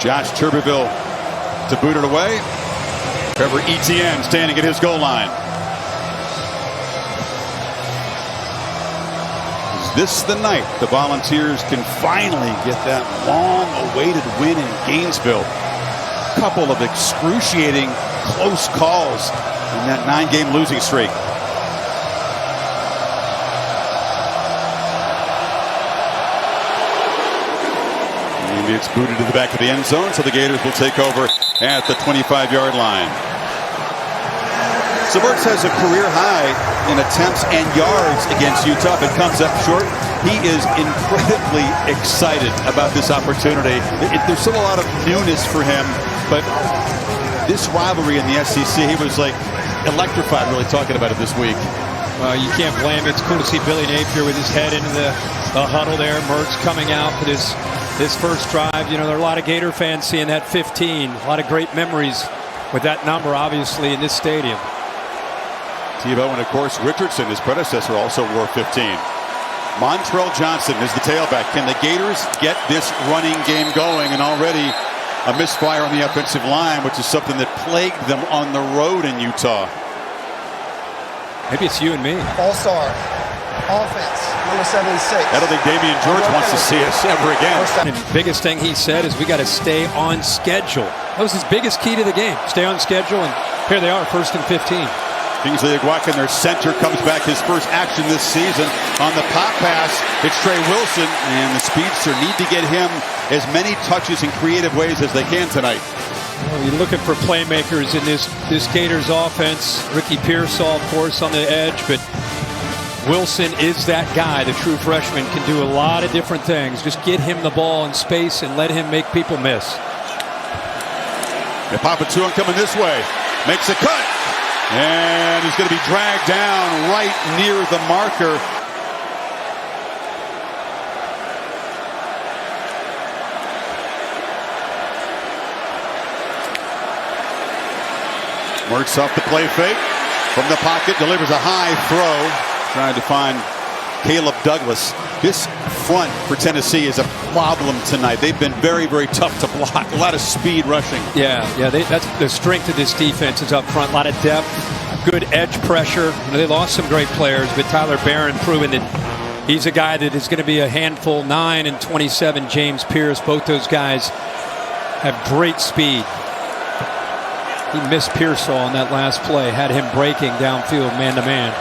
Josh Tuberville to boot it away. Trevor Etienne standing at his goal line. Is this the night the Volunteers can finally get that long-awaited win in Gainesville? A couple of excruciating close calls in that 9-game losing streak. And it's booted to the back of the end zone, so the Gators will take over at the 25-yard line. So Mertz has a career high in attempts and yards against Utah. It comes up short. He is incredibly excited about this opportunity. There's still a lot of newness for him, but this rivalry in the SEC, he was like electrified really talking about it this week. Well, you can't blame it. It's cool to see Billy Napier with his head into the huddle there. Mertz coming out with his first drive. You know, there are a lot of Gator fans seeing that 15. A lot of great memories with that number, obviously, in this stadium. Tebow and, of course, Richardson, his predecessor, also wore 15. Montrell Johnson is the tailback. Can the Gators get this running game going? And already a misfire on the offensive line, which is something that plagued them on the road in Utah. Maybe it's you and me. All-star offense, number 76. I don't think Damian George wants to see us ever again. And the biggest thing he said is we got to stay on schedule. That was his biggest key to the game. Stay on schedule, and here they are, 1st and 15. Kingsley Aguakin, their center, comes back his first action this season. On the pop pass, it's Trey Wilson, and the speedster need to get him as many touches in creative ways as they can tonight. Well, you're looking for playmakers in this Gators offense. Ricky Pearsall, of course, on the edge, but Wilson is that guy. The true freshman can do a lot of different things. Just get him the ball in space and let him make people miss. Papatouan coming this way, makes a cut. And he's going to be dragged down right near the marker. Mertz off the play fake. From the pocket, delivers a high throw. Trying to find Caleb Douglas. This front for Tennessee is a problem tonight. They've been very, very tough to block. A lot of speed rushing. Yeah, that's the strength of this defense is up front. A lot of depth, good edge pressure. You know, they lost some great players, but Tyler Barron proving that he's a guy that is going to be a handful. 9 and 27, James Pierce. Both those guys have great speed. He missed Pearsall on that last play. Had him breaking downfield man-to-man.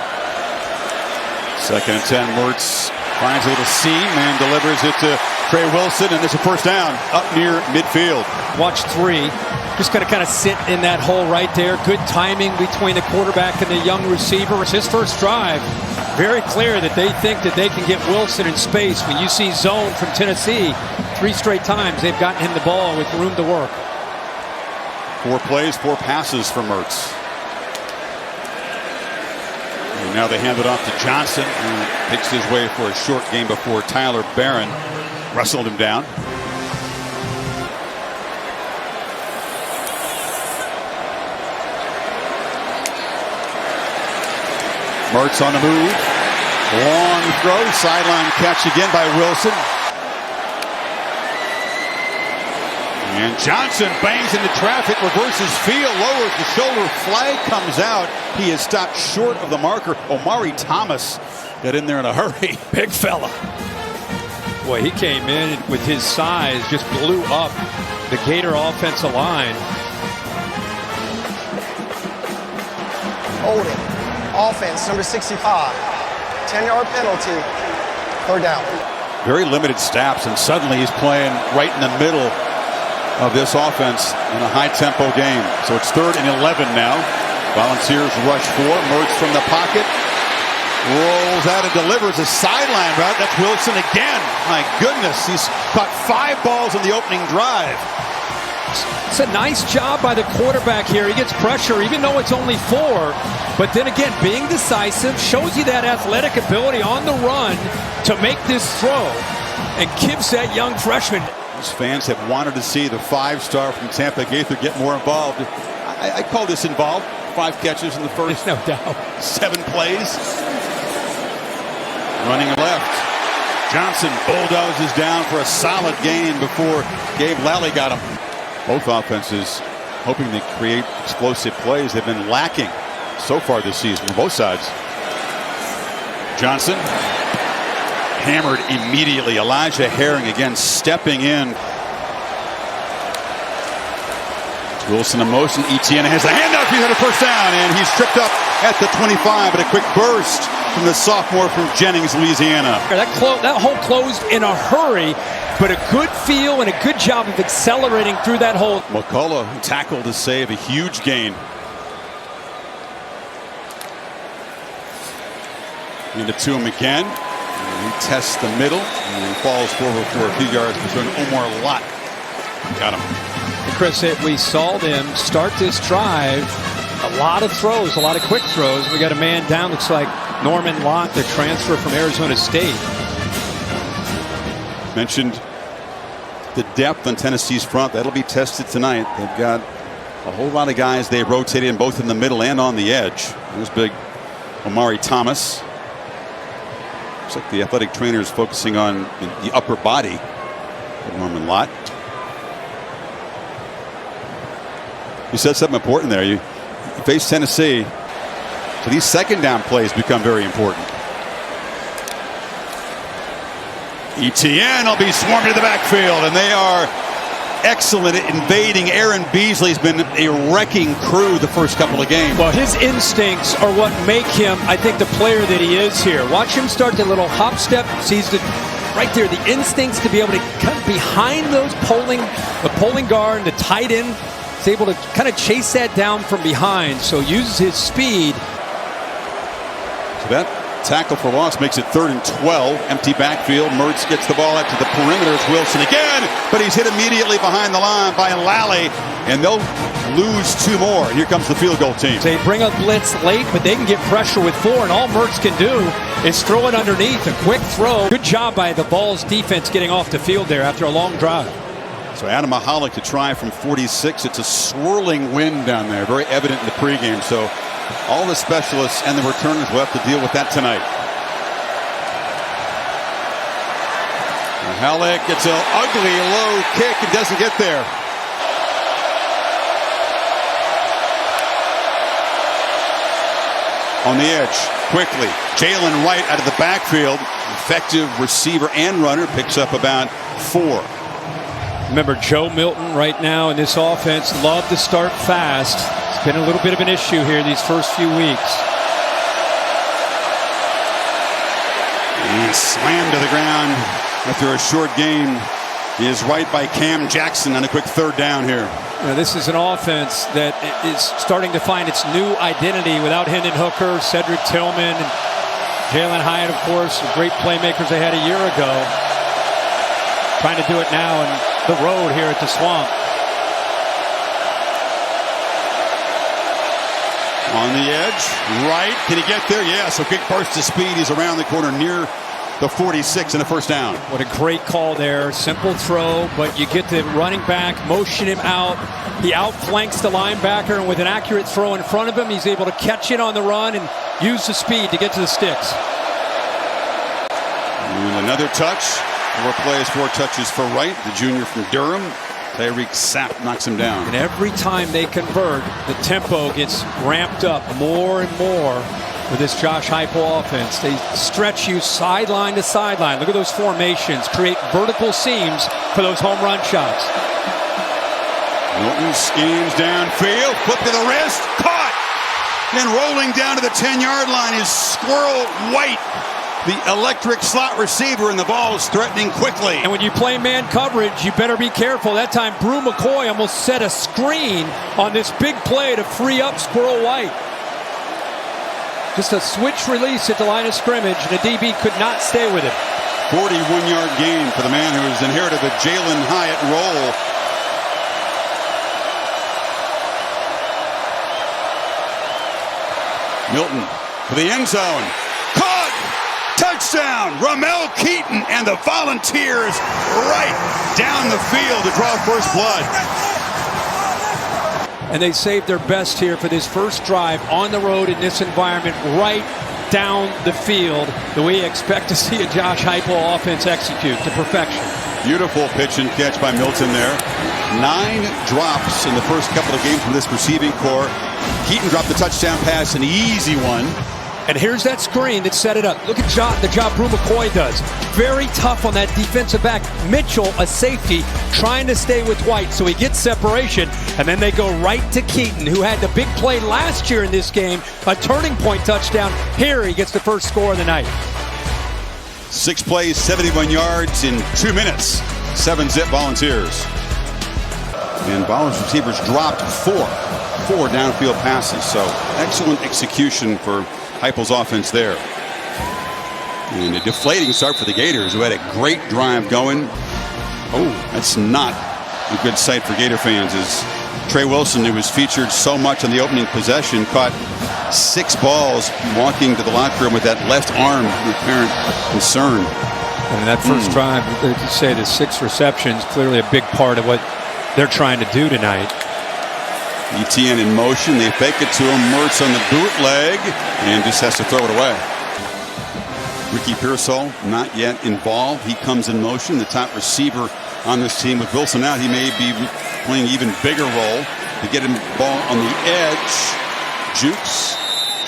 2nd and 10, Mertz finds a little seam and delivers it to Trey Wilson, and there's a first down up near midfield. Watch 3. Just going to kind of sit in that hole right there. Good timing between the quarterback and the young receiver. It's his first drive. Very clear that they think that they can get Wilson in space. When you see zone from Tennessee, 3 straight times they've gotten him the ball with room to work. 4 plays, 4 passes for Mertz. And now they hand it off to Johnson, who picks his way for a short game before Tyler Barron wrestled him down. Mertz on the move. Long throw, sideline catch again by Wilson. And Johnson bangs into traffic, reverses field, lowers the shoulder, flag comes out. He is stopped short of the marker. Omari Thomas got in there in a hurry. Big fella. Boy, he came in with his size, just blew up the Gator offensive line. Holding. Offense, number 65. 10-yard penalty. 3rd down. Very limited snaps, and suddenly he's playing right in the middle of this offense in a high-tempo game. So it's 3rd and 11 now. Volunteers rush 4. Mertz from the pocket. Rolls out and delivers a sideline route. That's Wilson again. My goodness, he's caught 5 balls in the opening drive. It's a nice job by the quarterback here. He gets pressure, even though it's only 4. But then again, being decisive shows you that athletic ability on the run to make this throw and gives that young freshman. These fans have wanted to see the 5-star from Tampa Gaither get more involved. I call this involved. 5 catches in the first no doubt. 7 plays. Running left. Johnson bulldozes down for a solid gain before Gabe Lally got him. Both offenses hoping to create explosive plays. They've been lacking so far this season on both sides. Johnson hammered immediately. Elijah Herring again stepping in. Wilson in motion. Etienne has a handoff. He's had a first down, and he's tripped up at the 25. But a quick burst from the sophomore from Jennings, Louisiana. That hole closed in a hurry, but a good feel and a good job of accelerating through that hole. McCullough tackled to save a huge gain. Into to him again. And he tests the middle and falls forward for a few yards between Omar Lott. Got him. Chris, we saw them start this drive. A lot of throws, a lot of quick throws. We got a man down. Looks like Norman Lott, the transfer from Arizona State. Mentioned the depth on Tennessee's front. That'll be tested tonight. They've got a whole lot of guys they rotated in both in the middle and on the edge. There's big Omari Thomas. Looks like the athletic trainer is focusing on the upper body of Norman Lott. You said something important there. You face Tennessee, so these second down plays become very important. Etienne will be swarmed to the backfield, and they are excellent at invading. Aaron Beasley's been a wrecking crew the first couple of games. Well, his instincts are what make him, I think, the player that he is here. Watch him start the little hop step. Sees the right there, the instincts to be able to come behind those the polling guard, the tight end. He's able to kind of chase that down from behind, so uses his speed. So that tackle for loss makes it 3rd and 12. Empty backfield. Mertz gets the ball out to the perimeter. It's Wilson again, but he's hit immediately behind the line by Lally, and they'll lose 2 more. Here comes the field goal team. They bring up blitz late, but they can get pressure with 4, and all Mertz can do is throw it underneath. A quick throw. Good job by the Vols defense getting off the field there after a long drive. So Adam Mahalik to try from 46. It's a swirling wind down there, very evident in the pregame. So all the specialists and the returners will have to deal with that tonight. Mahalik gets an ugly low kick and doesn't get there. On the edge, quickly, Jalen Wright out of the backfield. Effective receiver and runner, picks up about 4. Remember, Joe Milton right now in this offense love to start fast. It's been a little bit of an issue here these first few weeks. And slammed to the ground after a short gain. He is right by Cam Jackson on a quick 3rd down here. Now, this is an offense that is starting to find its new identity without Hendon Hooker, Cedric Tillman, and Jalen Hyatt, of course, great playmakers they had a year ago. Trying to do it now on the road here at the Swamp. On the edge, right. Can he get there? Yes, a quick burst of speed. He's around the corner near the 46 and a first down. What a great call there. Simple throw, but you get the running back, motion him out. He outflanks the linebacker, and with an accurate throw in front of him, he's able to catch it on the run and use the speed to get to the sticks. And another touch. 4 plays, 4 touches for Wright, the junior from Durham. Tyreek Sapp knocks him down. And every time they convert, the tempo gets ramped up more and more with this Josh Heupel offense. They stretch you sideline to sideline. Look at those formations. Create vertical seams for those home run shots. Milton schemes downfield. Flip to the wrist. Caught. Then rolling down to the 10-yard line is Squirrel White, the electric slot receiver, and the ball is threatening quickly. And when you play man coverage, you better be careful. That time, Brew McCoy almost set a screen on this big play to free up Squirrel White. Just a switch release at the line of scrimmage, and the DB could not stay with it. 41-yard gain for the man who has inherited the Jalen Hyatt role. Milton for the end zone. Caught! Touchdown! Ramel Keaton and the Volunteers right down the field to draw first blood. And they saved their best here for this first drive on the road in this environment, right down the field, the way you expect to see a Josh Heupel offense execute to perfection. Beautiful pitch and catch by Milton there. 9 drops in the first couple of games from this receiving core. Keaton dropped the touchdown pass, an easy one. And here's that screen that set it up. Look at the job Bru McCoy does. Very tough on that defensive back. Mitchell, a safety, trying to stay with White, so he gets separation. And then they go right to Keaton, who had the big play last year in this game, a turning point touchdown. Here he gets the first score of the night. 6 plays, 71 yards in 2 minutes. 7-zip Volunteers. And Volunteers receivers dropped 4 downfield passes. So excellent execution for Heupel's offense there. And a deflating start for the Gators, who had a great drive going. Oh, that's not a good sight for Gator fans, as Trey Wilson, who was featured so much on the opening possession, caught 6 balls walking to the locker room with that left arm with apparent concern. And that first drive, you say the 6 receptions, clearly a big part of what they're trying to do tonight. Etienne in motion. They fake it to him. Mertz on the bootleg and just has to throw it away. Ricky Pearsall not yet involved. He comes in motion. The top receiver on this team. With Wilson out, he may be playing an even bigger role to get him the ball on the edge. Jukes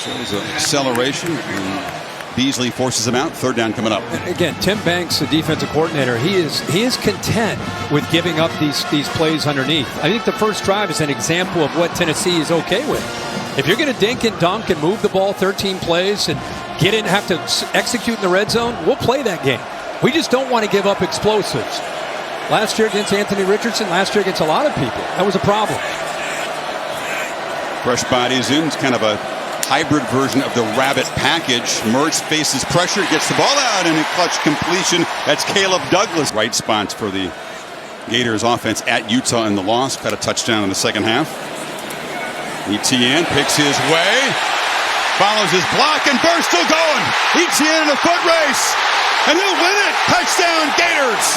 shows an acceleration. And Beasley forces him out. 3rd down coming up. Again, Tim Banks, the defensive coordinator, he is content with giving up these plays underneath. I think the first drive is an example of what Tennessee is okay with. If you're going to dink and dunk and move the ball 13 plays and get in, have to execute in the red zone, we'll play that game. We just don't want to give up explosives. Last year against Anthony Richardson, last year against a lot of people, that was a problem. Fresh bodies in. It's kind of a hybrid version of the rabbit package. Mertz faces pressure, gets the ball out, and a clutch completion. That's Caleb Douglas. Right spots for the Gators offense at Utah in the loss. Got a touchdown in the second half. Etienne picks his way, follows his block, and Burr's still going. Etienne in a foot race, and he'll win it. Touchdown, Gators.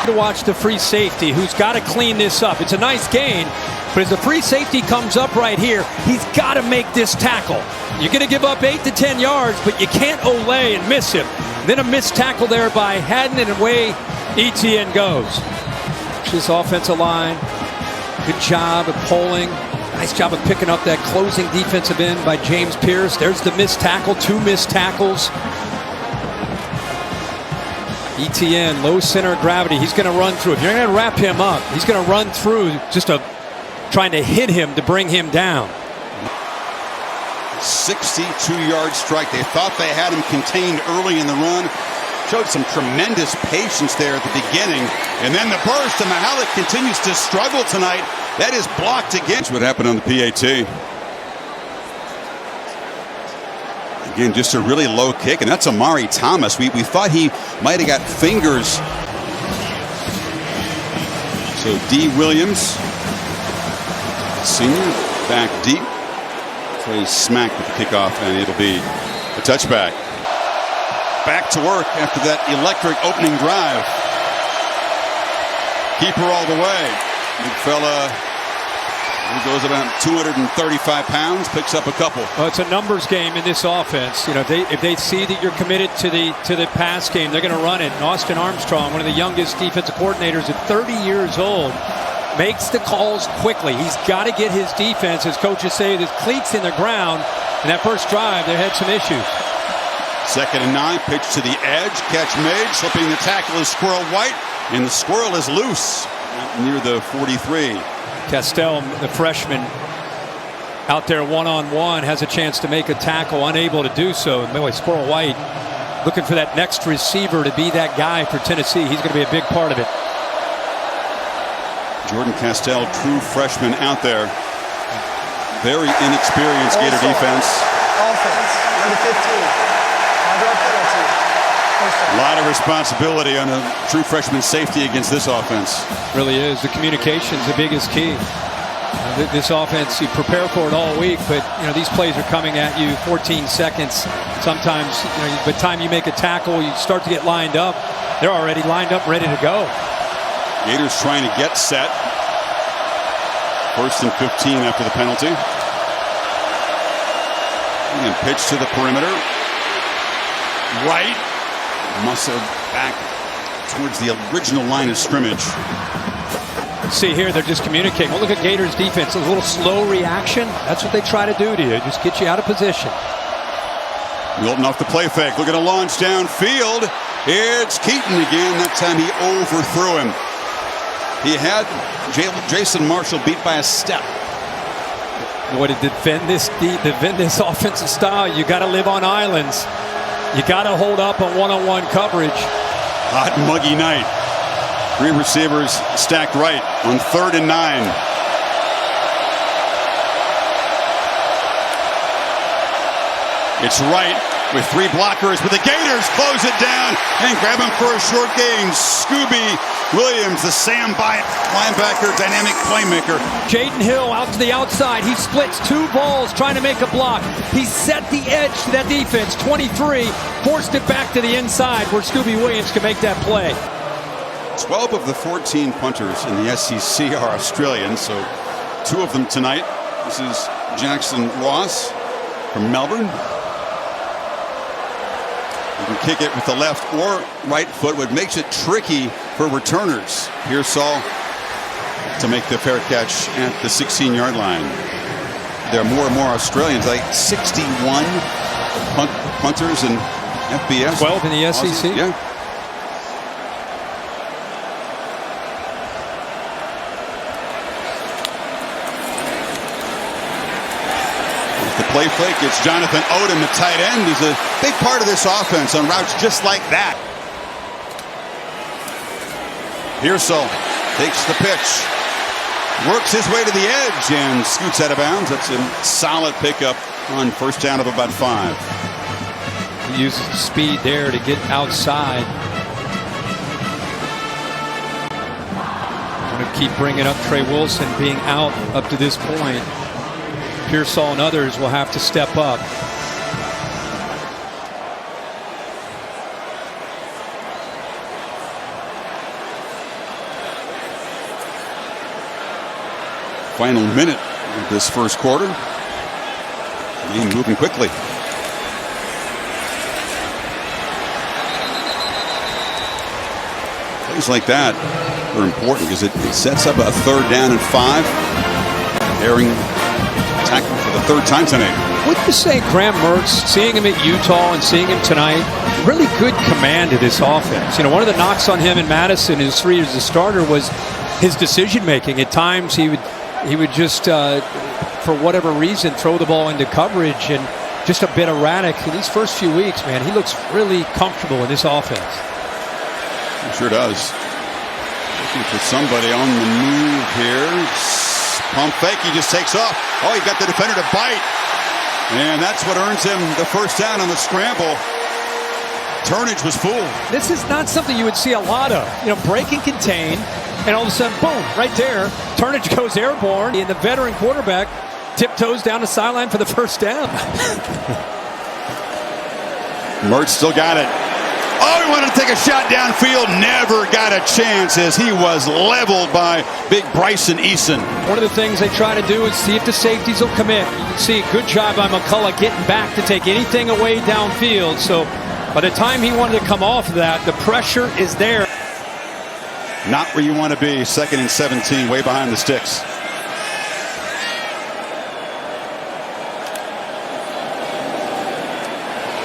To watch the free safety, who's got to clean this up. It's a nice gain, but as the free safety comes up right here, he's got to make this tackle. You're going to give up 8 to 10 yards, but you can't olay and miss him. Then a missed tackle there by Haddon, and away Etienne goes. This offensive line, good job of pulling. Nice job of picking up that closing defensive end by James Pierce. There's the missed tackle, 2 missed tackles. Etienne, low center of gravity. He's going to run through. If you're going to wrap him up, he's going to run through, just trying to hit him to bring him down. 62-yard strike. They thought they had him contained early in the run. Showed some tremendous patience there at the beginning. And then the burst, and Mahalik continues to struggle tonight. That is blocked again. That's what happened on the PAT. Again, just a really low kick, and that's Amari Thomas. We thought he might have got fingers. So D. Williams, senior, back deep. Plays smack with the kickoff, and it'll be a touchback. Back to work after that electric opening drive. Keeper all the way. Big fella. He goes about 235 pounds, picks up a couple. Well, it's a numbers game in this offense. You know, if they see that you're committed to the pass game, they're going to run it. And Austin Armstrong, one of the youngest defensive coordinators at 30 years old, makes the calls quickly. He's got to get his defense, as coaches say, the cleats in the ground. And that first drive, they had some issues. 2nd and 9, pitch to the edge, catch made, slipping the tackle is Squirrel White, and the Squirrel is loose near the 43. Castell, the freshman, out there one-on-one, has a chance to make a tackle, unable to do so. Boy, Squirrel White looking for that next receiver to be that guy for Tennessee. He's going to be a big part of it. Jordan Castell, true freshman out there. Very inexperienced Gator defense. Offense, number 15. 5-yard penalty. A lot of responsibility on a true freshman safety against this offense. Really is. The communication's the biggest key. This offense, you prepare for it all week, but these plays are coming at you 14 seconds. Sometimes, by the time you make a tackle, you start to get lined up. They're already lined up, ready to go. Gators trying to get set. First and 15 after the penalty. And pitch to the perimeter. Right. Musso back towards the original line of scrimmage. See here, they're just communicating. Well, look at Gators' defense. A little slow reaction. That's what they try to do to you. Just get you out of position. Milton off the play fake. Looking to launch downfield. It's Keaton again. That time he overthrew him. He had Jason Marshall beat by a step. Boy, to defend this offensive style, you got to live on islands. You got to hold up on one-on-one coverage. Hot, muggy night. 3 receivers stacked right on 3rd and 9. It's right with 3 blockers, but the Gators close it down and grab him for a short gain. Scooby Williams, the Sam Byatt linebacker, dynamic playmaker. Jaden Hill out to the outside. He splits 2 balls trying to make a block. He set the edge to that defense. 23, forced it back to the inside where Scooby Williams can make that play. 12 of the 14 punters in the SEC are Australian, so 2 of them tonight. This is Jackson Ross from Melbourne. You can kick it with the left or right foot, what makes it tricky for returners. Pearsall to make the fair catch at the 16-yard line. There are more and more Australians, like 61 punters in FBS. 12 in the SEC? Yeah. Play fake. It's Jonathan Odom, the tight end. He's a big part of this offense on routes just like that. Pearsall takes the pitch, works his way to the edge, and scoots out of bounds. That's a solid pickup on first down of about 5. He uses the speed there to get outside. I'm going to keep bringing up Trey Wilson being out up to this point. Pearsall and others will have to step up. Final minute of this first quarter. Game moving quickly. Plays like that are important because it sets up a 3rd down and 5. Herring tackle for the 3rd time tonight. What do you say, Graham Mertz, seeing him at Utah and seeing him tonight, really good command of this offense. You know, one of the knocks on him in Madison his 3 years as a starter was his decision making. At times he would just, for whatever reason, throw the ball into coverage and just a bit erratic. In these first few weeks, man, he looks really comfortable in this offense. He sure does. Looking for somebody on the move here. Pump fake, he just takes off. Oh, he got the defender to bite. And that's what earns him the first down on the scramble. Turnage was fooled. This is not something you would see a lot of. You know, break and contain, and all of a sudden, boom, right there. Turnage goes airborne, and the veteran quarterback tiptoes down the sideline for the first down. Mertz still got it. Oh, he wanted to take a shot downfield. Never got a chance as he was leveled by big Bryson Eason. One of the things they try to do is see if the safeties will commit. You can see a good job by McCullough getting back to take anything away downfield. So by the time he wanted to come off of that, the pressure is there. Not where you want to be. 2nd and 17, way behind the sticks.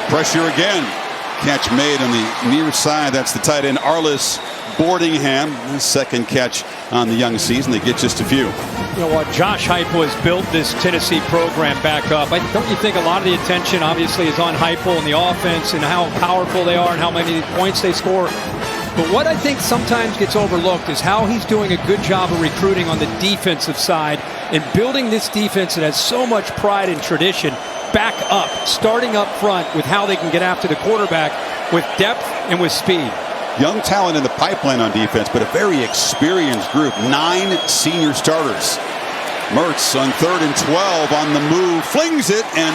Pressure again. Catch made on the near side. That's the tight end, Arliss Boardingham. His 2nd catch on the young season. They get just a few. You know what? Josh Heupel has built this Tennessee program back up. Don't you think a lot of the attention obviously is on Heupel and the offense and how powerful they are and how many points they score? But what I think sometimes gets overlooked is how he's doing a good job of recruiting on the defensive side and building this defense that has so much pride and tradition back up, starting up front with how they can get after the quarterback with depth and with speed. Young talent in the pipeline on defense, but a very experienced group. 9 senior starters. Mertz on 3rd and 12 on the move, flings it, and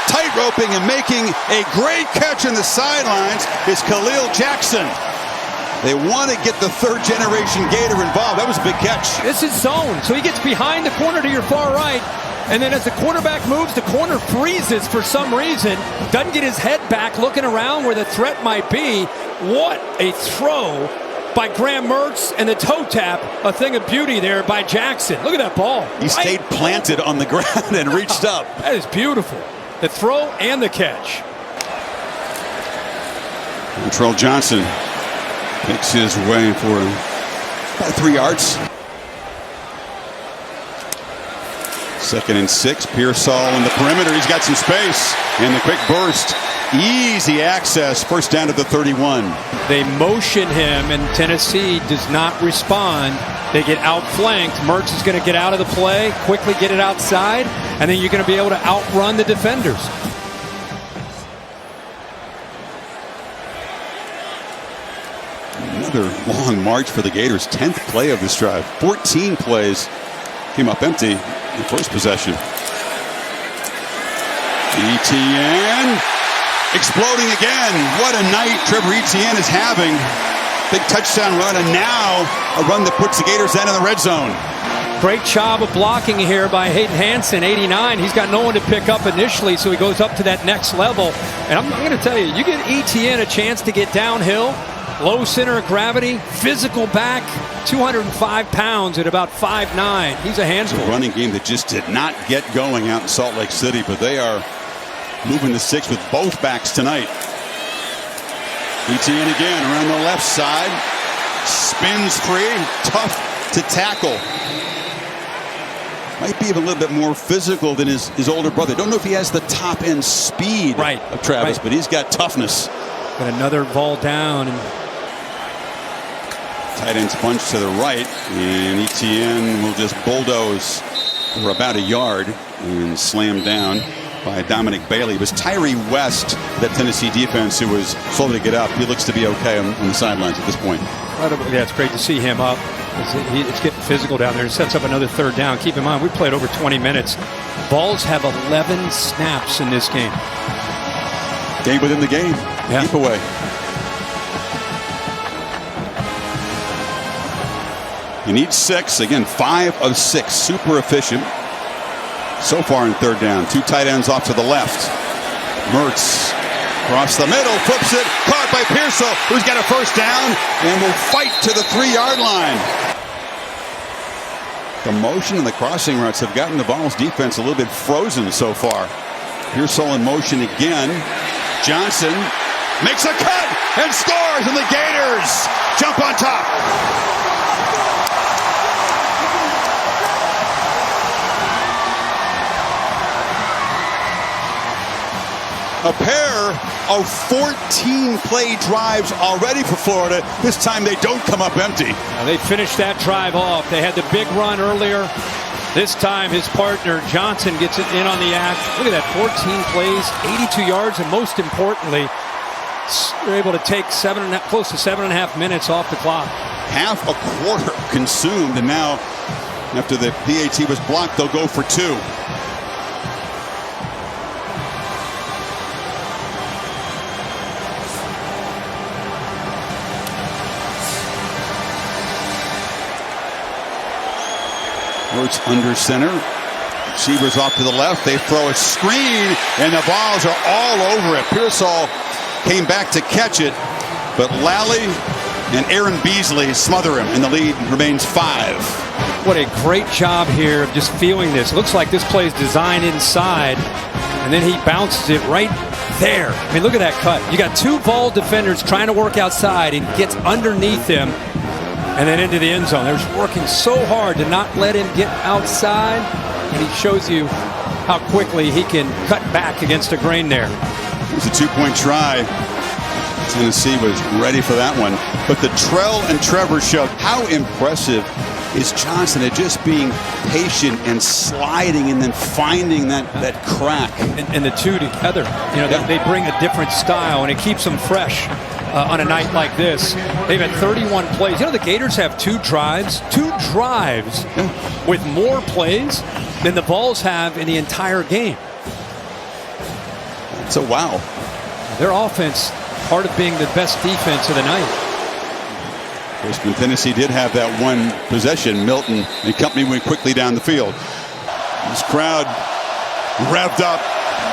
tight roping and making a great catch in the sidelines is Khalil Jackson. They want to get the third-generation Gator involved. That was a big catch. This is zone, so he gets behind the corner to your far right, and then as the quarterback moves, the corner freezes for some reason, doesn't get his head back looking around where the threat might be. What a throw by Graham Mertz, and the toe tap, a thing of beauty there by Jackson. Look at that ball. He stayed planted on the ground and reached up. That is beautiful. The throw and the catch. Terrell Johnson makes his way for about 3 yards. 2nd and 6. Pearsall in the perimeter. He's got some space. And the quick burst. Easy access. First down to the 31. They motion him, and Tennessee does not respond. They get outflanked. Mertz is going to get out of the play, quickly get it outside, and then you're going to be able to outrun the defenders. Another long march for the Gators. 10th play of this drive. 14 plays came up empty in first possession. Etienne exploding again. What a night Trevor Etienne is having. Big touchdown run, and now a run that puts the Gators down in the red zone. Great job of blocking here by Hayden Hansen, 89. He's got no one to pick up initially, so he goes up to that next level. And I'm going to tell you, you get Etienne a chance to get downhill, low center of gravity, physical back, 205 pounds at about 5'9". He's a handful. It's a running game that just did not get going out in Salt Lake City, but they are moving the 6 with both backs tonight. Etienne again around the left side. Spins free. Tough to tackle. Might be even a little bit more physical than his older brother. Don't know if he has the top end speed of Travis, but he's got toughness. Got another ball down. And tight end's bunch to the right, and Etienne will just bulldoze for about a yard and slam down by Dominic Bailey. It was Tyree West, that Tennessee defense, who was slow to get up. He looks to be okay on the sidelines at this point. Yeah, it's great to see him up. It's getting physical down there. It sets up another third down. Keep in mind, we played over 20 minutes. Vols have 11 snaps in this game. Game within the game. Yeah. Keep away. He needs 6. Again, 5 of 6. Super efficient. So far in third down. 2 tight ends off to the left. Mertz across the middle, flips it, caught by Pearsall, who's got a first down and will fight to the 3-yard line. The motion and the crossing routes have gotten the Vols defense a little bit frozen so far. Pearsall in motion again. Johnson makes a cut and scores, and the Gators jump on top. A pair of 14-play drives already for Florida. This time they don't come up empty. They finished that drive off. They had the big run earlier. This time his partner Johnson gets it in on the act. Look at that, 14 plays, 82 yards, and most importantly, they're able to take close to 7.5 minutes off the clock. Half a quarter consumed, and now after the PAT was blocked, they'll go for 2. Mertz under center. Receivers off to the left. They throw a screen, and the Vols are all over it. Pearsall came back to catch it, but Lally and Aaron Beasley smother him, and the lead remains 5. What a great job here of just feeling this. Looks like this play is designed inside, and then he bounces it right there. I mean, look at that cut. You got 2 Vol defenders trying to work outside, and gets underneath him and then into the end zone. They're just working so hard to not let him get outside, and he shows you how quickly he can cut back against a grain there. It was a 2-point try. Tennessee was ready for that one. But the Trell and Trevor show. How impressive is Johnson at just being patient and sliding and then finding that crack. And the two together, you know, they bring a different style, and it keeps them fresh. On a night like this, they've had 31 plays. You know, the Gators have 2 drives with more plays than the Vols have in the entire game. So wow. Their offense, part of being the best defense of the night. When Tennessee did have that one possession, Milton and company went quickly down the field. This crowd revved up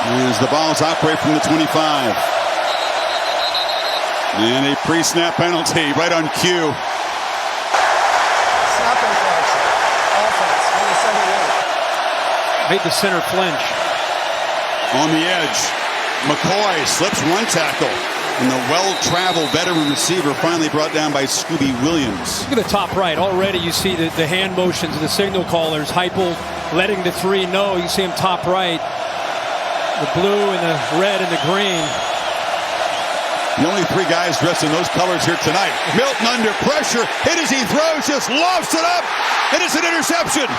as the balls operate from the 25. And a pre-snap penalty right on cue. Snap infraction. Offense, number 78. Made the center flinch. On the edge, McCoy slips one tackle. And the well-traveled veteran receiver finally brought down by Scooby Williams. Look at the top right. Already you see the hand motions of the signal callers. Heupel letting the three know. You see him top right. The blue and the red and the green. The only three guys dressed in those colors here tonight. Milton under pressure. Hit as he throws, just lofts it up. And it's an interception.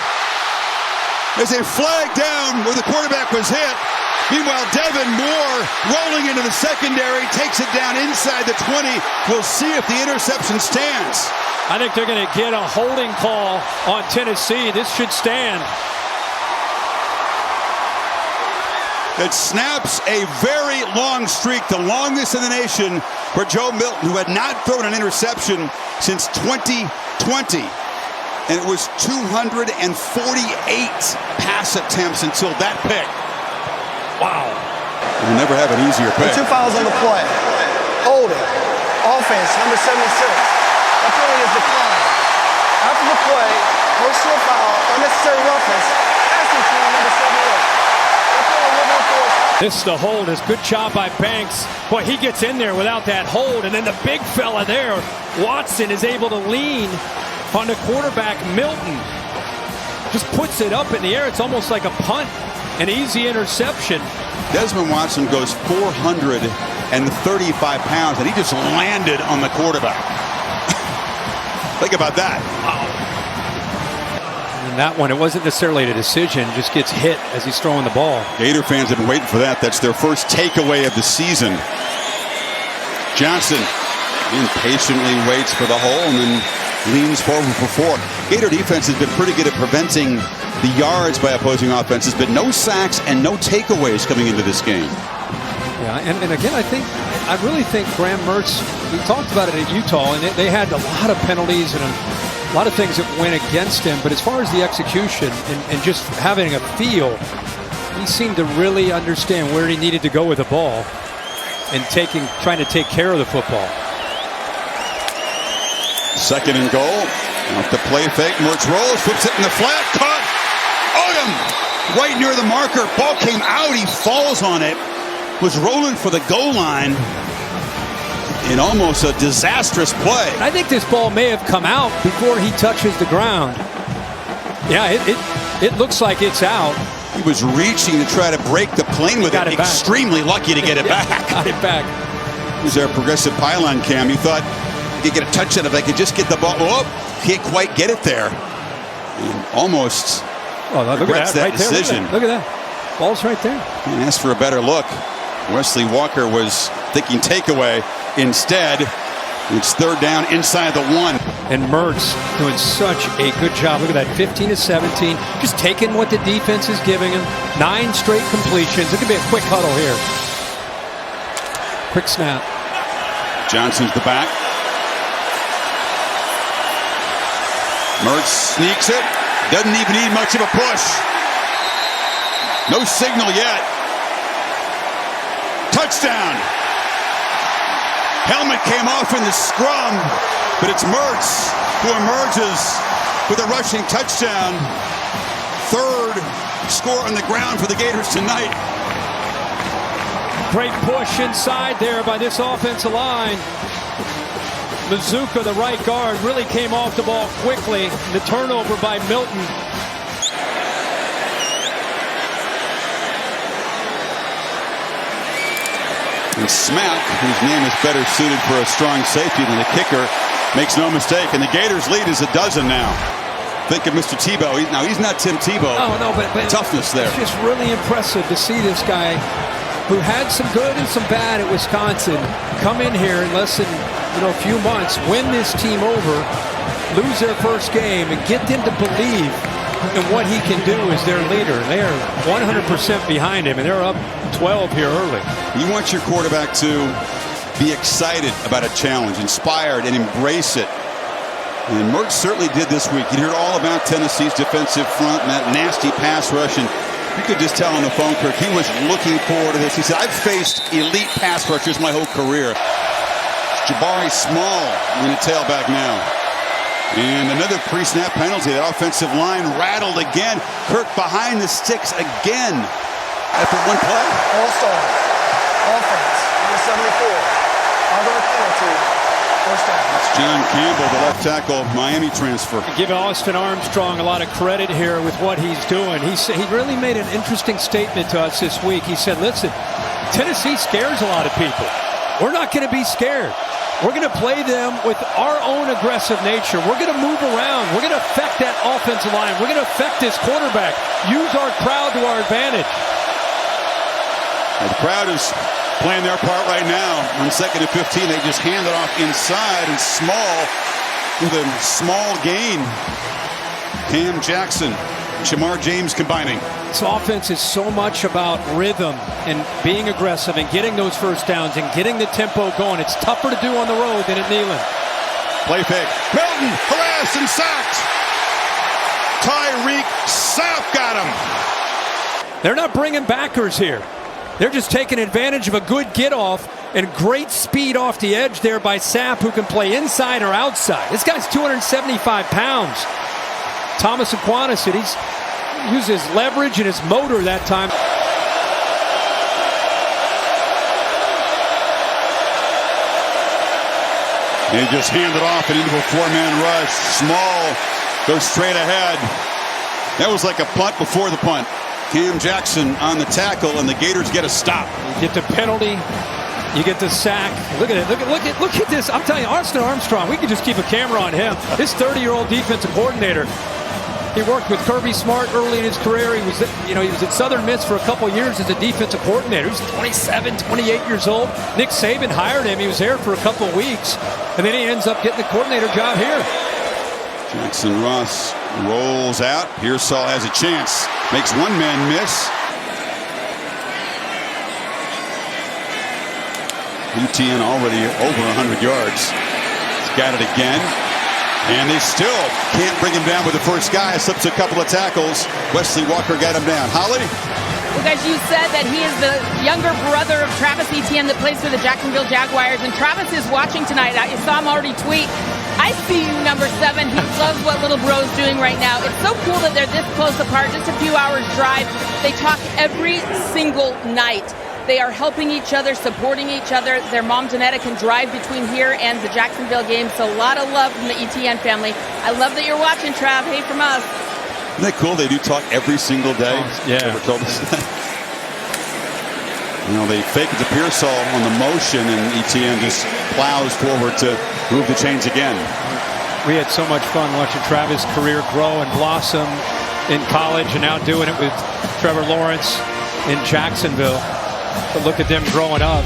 There's a flag down where the quarterback was hit. Meanwhile, Devin Moore rolling into the secondary, takes it down inside the 20. We'll see if the interception stands. I think they're going to get a holding call on Tennessee. This should stand. It snaps a very long streak, the longest in the nation for Joe Milton, who had not thrown an interception since 2020. And it was 248 pass attempts until that pick. Wow. We'll never have an easier pick. 2 fouls on the play. Holding. Offense, number 76. That penalty is declined. After the play, personal foul, unnecessary roughness, passing team number 78. That penalty will be enforced. This is the hold. It's good job by Banks. Boy, he gets in there without that hold. And then the big fella there, Watson, is able to lean on the quarterback, Milton. Just puts it up in the air. It's almost like a punt. An easy interception. Desmond Watson goes 435 pounds, and he just landed on the quarterback. Think about that. Wow. And that one, it wasn't necessarily a decision. Just gets hit as he's throwing the ball. Gator fans have been waiting for that. That's their first takeaway of the season. Johnson impatiently waits for the hole and then leans forward for 4. Gator defense has been pretty good at preventing the yards by opposing offenses, but no sacks and no takeaways coming into this game. Yeah, and again, I really think Graham Mertz, we talked about it at Utah, and they had a lot of penalties and a lot of things that went against him, but as far as the execution and just having a feel, he seemed to really understand where he needed to go with the ball and trying to take care of the football. 2nd and goal. Off the play fake, Mertz rolls, flips it in the flat, caught. Odom right near the marker. Ball came out. He falls on it. Was rolling for the goal line in almost a disastrous play. I think this ball may have come out before he touches the ground. Yeah, it looks like it's out. He was reaching to try to break the plane with it. Extremely lucky to get it back. Got it back. Here's our progressive pylon cam. He thought he could get a touch out if I could just get the ball. Oh, can't quite get it there. And almost regrets that decision. Look at that. Ball's right there. And asked for a better look. Wesley Walker was thinking takeaway. Instead, it's 3rd down inside the 1. And Mertz doing such a good job. Look at that, 15-17. Just taking what the defense is giving him. 9 straight completions. It could be a quick huddle here. Quick snap. Johnson's the back. Mertz sneaks it. Doesn't even need much of a push. No signal yet. Touchdown. Helmet came off in the scrum, but it's Mertz who emerges with a rushing touchdown. 3rd score on the ground for the Gators tonight. Great push inside there by this offensive line. Mazuka, the right guard, really came off the ball quickly. The turnover by Milton. And Smack, whose name is better suited for a strong safety than a kicker, makes no mistake. And the Gators' lead is 12 now. Think of Mr. Tebow. He's not Tim Tebow. No, but toughness there. It's just really impressive to see this guy who had some good and some bad at Wisconsin come in here in less than a few months, win this team over, lose their first game, and get them to believe in what he can do as their leader. They are 100% behind him, and they're up 12 here early. You want your quarterback to be excited about a challenge, inspired, and embrace it. And Mertz certainly did this week. You heard all about Tennessee's defensive front and that nasty pass rush. And you could just tell on the phone, Kirk, he was looking forward to this. He said, I've faced elite pass rushers my whole career. Jabari Small in the tailback now. And another pre-snap penalty. That offensive line rattled again. Kirk behind the sticks again. After one play. All-star. Offense. Number 74. Other penalty. First down. It's John Campbell, the left tackle, Miami transfer. Give Austin Armstrong a lot of credit here with what he's doing. He really made an interesting statement to us this week. He said, listen, Tennessee scares a lot of people. We're not going to be scared. We're going to play them with our own aggressive nature. We're going to move around. We're going to affect that offensive line. We're going to affect this quarterback. Use our crowd to our advantage. Well, the crowd is playing their part right now. On 2nd and 15, they just hand it off inside and Small with a small gain. Cam Jackson, Shamar James combining. This offense is so much about rhythm and being aggressive and getting those first downs and getting the tempo going. It's tougher to do on the road than at Neyland. Play fake. Milton harassed and sacked. Tyreek Sapp got him. They're not bringing backers here. They're just taking advantage of a good get-off and great speed off the edge there by Sapp, who can play inside or outside. This guy's 275 pounds. Thomas Aquana said he's used his leverage and his motor that time. They just hand it off and into a four-man rush. Small goes straight ahead. That was like a punt before the punt. Cam Jackson on the tackle, and the Gators get a stop. You get the penalty. You get the sack. Look at it. Look at this. I'm telling you, Austin Armstrong, we could just keep a camera on him. This 30-year-old defensive coordinator. He worked with Kirby Smart early in his career. He was at Southern Miss for a couple years as a defensive coordinator. He was 27, 28 years old. Nick Saban hired him. He was there for a couple of weeks, and then he ends up getting the coordinator job here. Jackson Ross rolls out. Pearsall has a chance. Makes one man miss. ETN already over 100 yards. He's got it again. And they still can't bring him down with the first guy. Slips a couple of tackles. Wesley Walker got him down. Holly? Well, guys, you said that he is the younger brother of Travis Etienne that plays for the Jacksonville Jaguars. And Travis is watching tonight. I saw him already tweet, I see you, number 7. He loves what little bro's doing right now. It's so cool that they're this close apart, just a few hours drive. They talk every single night. They are helping each other, supporting each other. Their mom, Janetta, can drive between here and the Jacksonville game. So a lot of love from the ETN family. I love that you're watching, Trav. Hey from us. Isn't that cool? They do talk every single day. Yeah. Ever told us that? You know, they fake it to Pearsall on the motion, and ETN just plows forward to move the chains again. We had so much fun watching Travis' career grow and blossom in college, and now doing it with Trevor Lawrence in Jacksonville. But look at them growing up.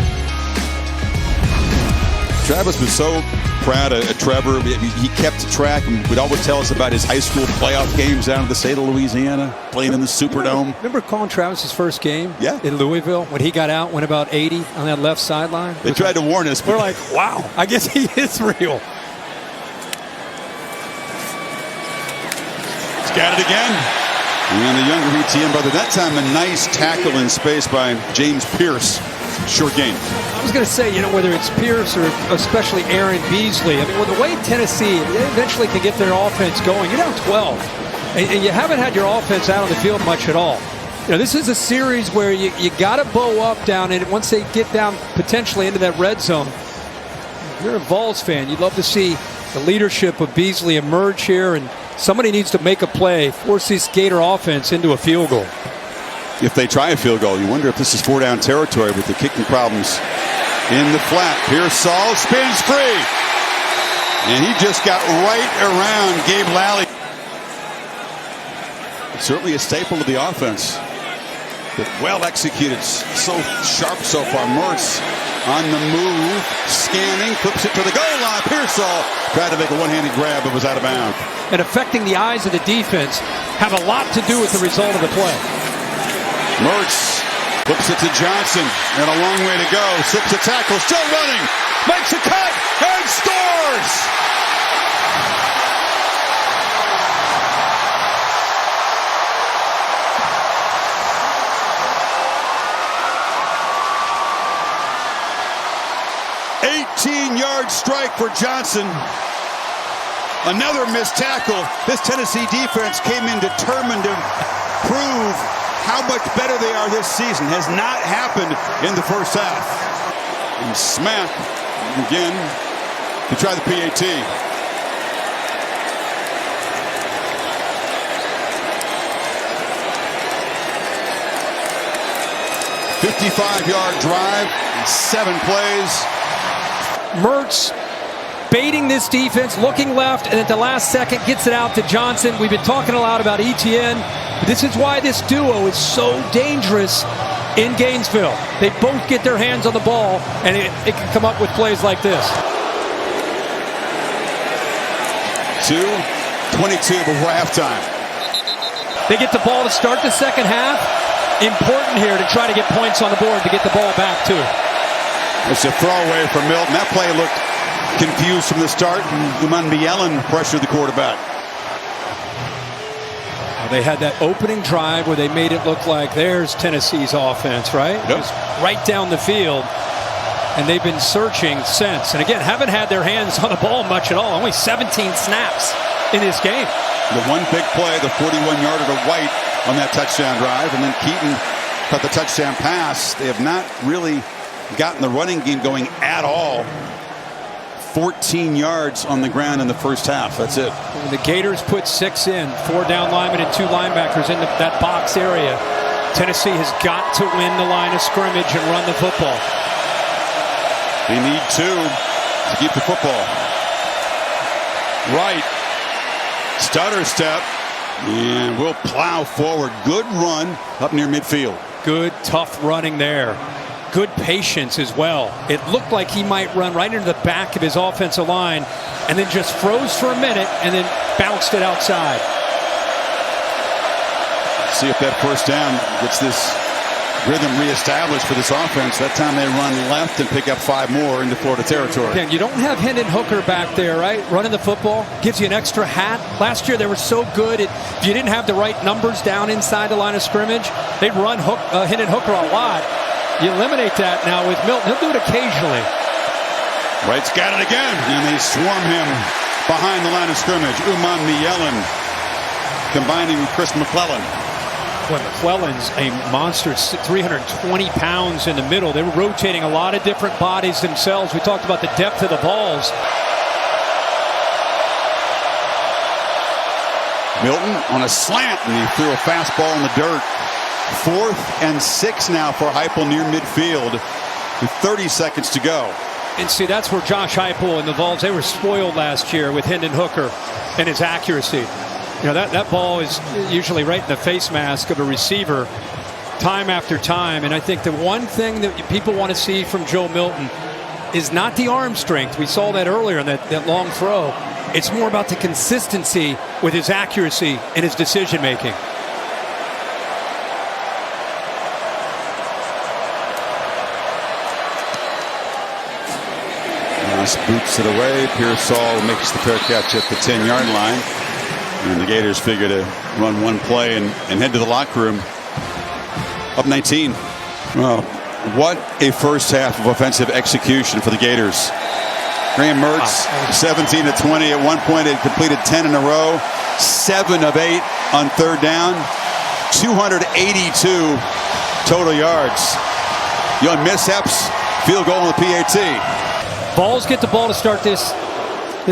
Travis was so proud of Trevor. He kept track and would always tell us about his high school playoff games down in the state of Louisiana, playing in the Superdome. Remember calling Travis's first game Yeah. in Louisville when he got out, went about 80 on that left sideline? They tried to warn us. We're like, wow, I guess he is real. He's got it again. And the younger ETN brother, that time a nice tackle in space by James Pierce. Short game. I was going to say, whether it's Pierce or especially Aaron Beasley, with the way Tennessee eventually can get their offense going, you're down 12, and you haven't had your offense out on the field much at all. This is a series where you got to bow up down, and once they get down potentially into that red zone, if you're a Vols fan, you'd love to see the leadership of Beasley emerge here, and somebody needs to make a play, force this Gator offense into a field goal. If they try a field goal, you wonder if this is 4-down territory with the kicking problems in the flat. Pearsall spins free. And he just got right around Gabe Lally. Certainly a staple of the offense. But well executed. So sharp so far. Mertz on the move. Scanning. Clips it to the goal line. Pearsall tried to make a one-handed grab, but was out of bounds. And affecting the eyes of the defense have a lot to do with the result of the play. Mertz flips it to Johnson, and a long way to go. Slips a tackle, still running, makes a cut, and scores! yard strike for Johnson. Another missed tackle. This Tennessee defense came in determined to prove how much better they are this season. Has not happened in the first half. And Smack again to try the PAT. "55-yard drive, 7 plays. Mertz baiting this defense, looking left, and at the last second gets it out to Johnson. We've been talking a lot about ETN. This is why this duo is so dangerous in Gainesville. They both get their hands on the ball, and it can come up with plays like this. 2:22 before halftime. They get the ball to start the second half. Important here to try to get points on the board to get the ball back, too. It's a throwaway for Milton. That play looked confused from the start, and Umanmielen pressured the quarterback. They had that opening drive where they made it look like there's Tennessee's offense, right? Yep. Just right down the field. And they've been searching since. And again, haven't had their hands on the ball much at all. Only 17 snaps in this game. The one big play, the 41-yarder to White on that touchdown drive, and then Keaton cut the touchdown pass. They have not really gotten the running game going at all. 14 yards on the ground in the first half. That's it. When the Gators put 6 in, 4 down linemen and 2 linebackers in that box area. Tennessee has got to win the line of scrimmage and run the football. They need 2 to keep the football. Right. Stutter step. And we'll plow forward. Good run up near midfield. Good, tough running there. Good patience as well. It looked like he might run right into the back of his offensive line and then just froze for a minute and then bounced it outside. See if that first down gets this rhythm reestablished for this offense. That time they run left and pick up 5 more into Florida territory. Again, you don't have Hendon Hooker back there, right? Running the football gives you an extra hat. Last year they were so good. If you didn't have the right numbers down inside the line of scrimmage, they'd run Hendon Hooker a lot. You eliminate that now with Milton. He'll do it occasionally. Wright's got it again. And they swarm him behind the line of scrimmage. Umanmielen combining with Chris McClellan. Boy, McClellan's a monster, 320 pounds in the middle. They were rotating a lot of different bodies themselves. We talked about the depth of the balls. Milton on a slant, and he threw a fastball in the dirt. 4th and 6 now for Heupel near midfield with 30 seconds to go. And see, that's where Josh Heupel and the Vols, they were spoiled last year with Hendon Hooker and his accuracy. You know, that ball is usually right in the face mask of a receiver time after time. And I think the one thing that people want to see from Joe Milton is not the arm strength. We saw that earlier in that long throw. It's more about the consistency with his accuracy and his decision making. Boots it away. Pearsall makes the fair catch at the 10-yard line. And the Gators figure to run one play and head to the locker room. Up 19. Well, what a first half of offensive execution for the Gators. Graham Mertz, 17 of 20. At one point, it completed 10 in a row. 7 of 8 on 3rd down. 282 total yards. Young mishaps. Field goal on the PAT. Vols get the ball to start this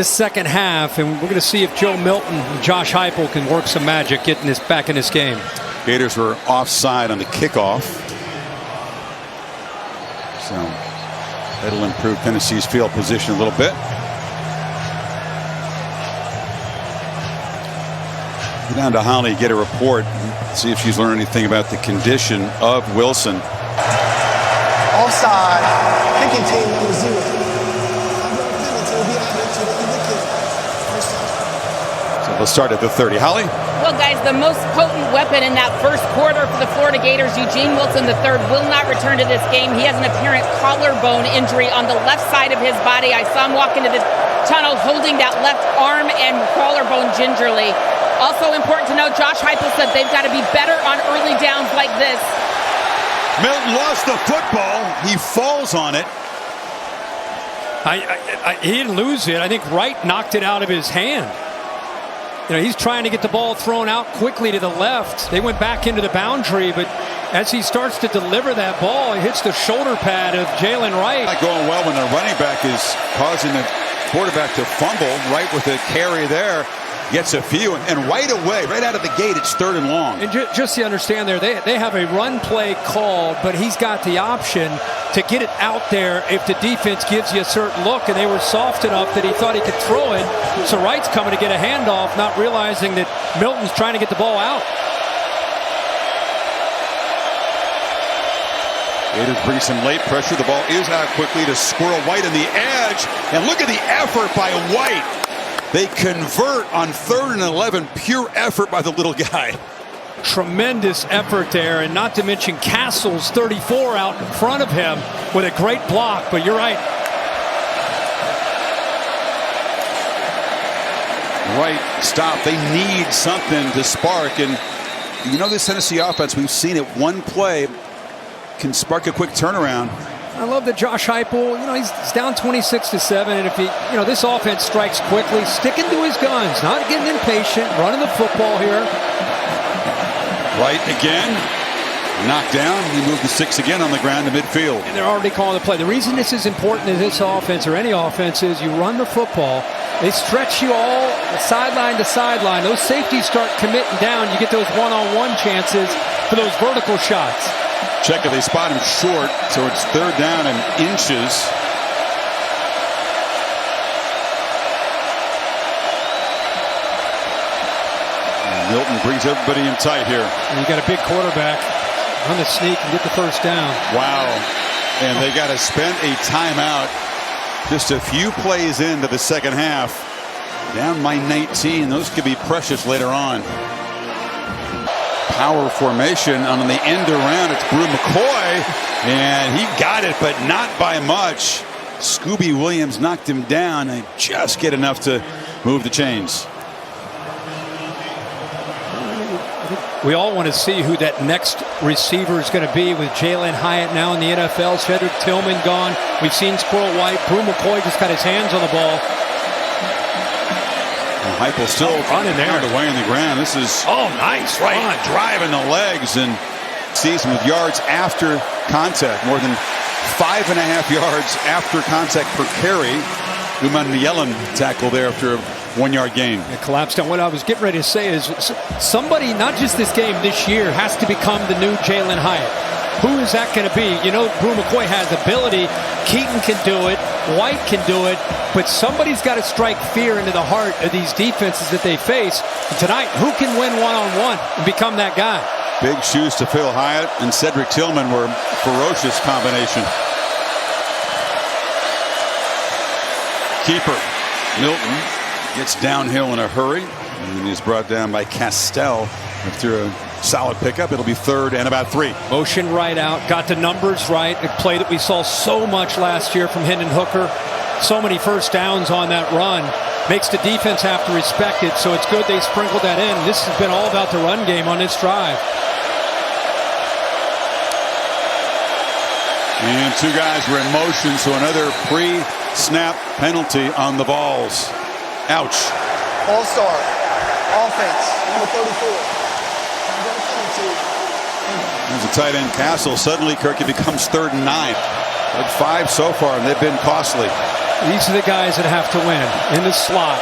second half, and we're going to see if Joe Milton and Josh Heupel can work some magic getting this back in this game. Gators were offside on the kickoff. So that'll improve Tennessee's field position a little bit. Go down to Holly, get a report, see if she's learned anything about the condition of Wilson. Offside, kicking team number 0. Let's start at the 30. Holly? Well, guys, the most potent weapon in that first quarter for the Florida Gators, Eugene Wilson III, will not return to this game. He has an apparent collarbone injury on the left side of his body. I saw him walk into the tunnel holding that left arm and collarbone gingerly. Also important to note, Josh Heupel said they've got to be better on early downs like this. Milton lost the football. He falls on it. He didn't lose it. I think Wright knocked it out of his hand. You know, he's trying to get the ball thrown out quickly to the left. They went back into the boundary, but as he starts to deliver that ball, he hits the shoulder pad of Jalen Wright. Not going well when the running back is causing the quarterback to fumble. Right with the carry there. Gets a few, and right away, right out of the gate, it's 3rd and long. And just to understand there, they have a run play called, but he's got the option to get it out there if the defense gives you a certain look, and they were soft enough that he thought he could throw it. So Wright's coming to get a handoff, not realizing that Milton's trying to get the ball out. Gators bring some late pressure. The ball is out quickly to Squirrel White on the edge, and look at the effort by White. They convert on 3rd and 11. Pure effort by the little guy. Tremendous effort there, and not to mention Castle's 34 out in front of him with a great block, but you're right. Right, stop. They need something to spark, and you know this Tennessee offense, we've seen it, one play can spark a quick turnaround. I love that Josh Heupel, you know, he's down 26-7, and if he, you know, this offense strikes quickly, sticking to his guns, not getting impatient, running the football here. Right again, knocked down. He moved the 6 again on the ground to midfield. And they're already calling the play. The reason this is important in this offense or any offense is you run the football, they stretch you all sideline to sideline. Those safeties start committing down. You get those one-on-one chances for those vertical shots. Check it, they spot him short, so it's 3rd down and inches. And Milton brings everybody in tight here. And you got a big quarterback on the sneak and get the 1st down. Wow. And they got to spend a timeout just a few plays into the 2nd half. Down by 19. Those could be precious later on. Power formation on the end around. It's Brew McCoy, and he got it, but not by much. Scooby Williams knocked him down and just get enough to move the chains. We all want to see who that next receiver is going to be with Jalen Hyatt now in the NFL. Cedric Tillman gone. We've seen Squirrel White. Brew McCoy just got his hands on the ball. Heupel still running there, away on the ground. This is nice right, driving the legs, and season with yards after contact, more than 5.5 yards after contact per carry. Uman Yellen tackle there after a 1-yard gain. It collapsed down. What I was getting ready to say is somebody, not just this game, this year, has to become the new Jalen Hyatt. Who is that going to be? You know, Brew McCoy has ability. Keaton can do it. White can do it. But somebody's got to strike fear into the heart of these defenses that they face. And tonight, who can win one-on-one and become that guy? Big shoes to fill. Hyatt and Cedric Tillman were a ferocious combination. Keeper Milton gets downhill in a hurry and is brought down by Castell after a solid pickup. It'll be 3rd and about 3. Motion right out, got the numbers right. A play that we saw so much last year from Hendon Hooker. So many 1st downs on that run. Makes the defense have to respect it, so it's good they sprinkled that in. This has been all about the run game on this drive. And 2 guys were in motion, so another pre-snap penalty on the balls. Ouch. All-star offense, number 34. There's a tight end Castle. Suddenly Kirk, it becomes 3rd and 9. Had 5 so far, and they've been costly. These are the guys that have to win in the slot.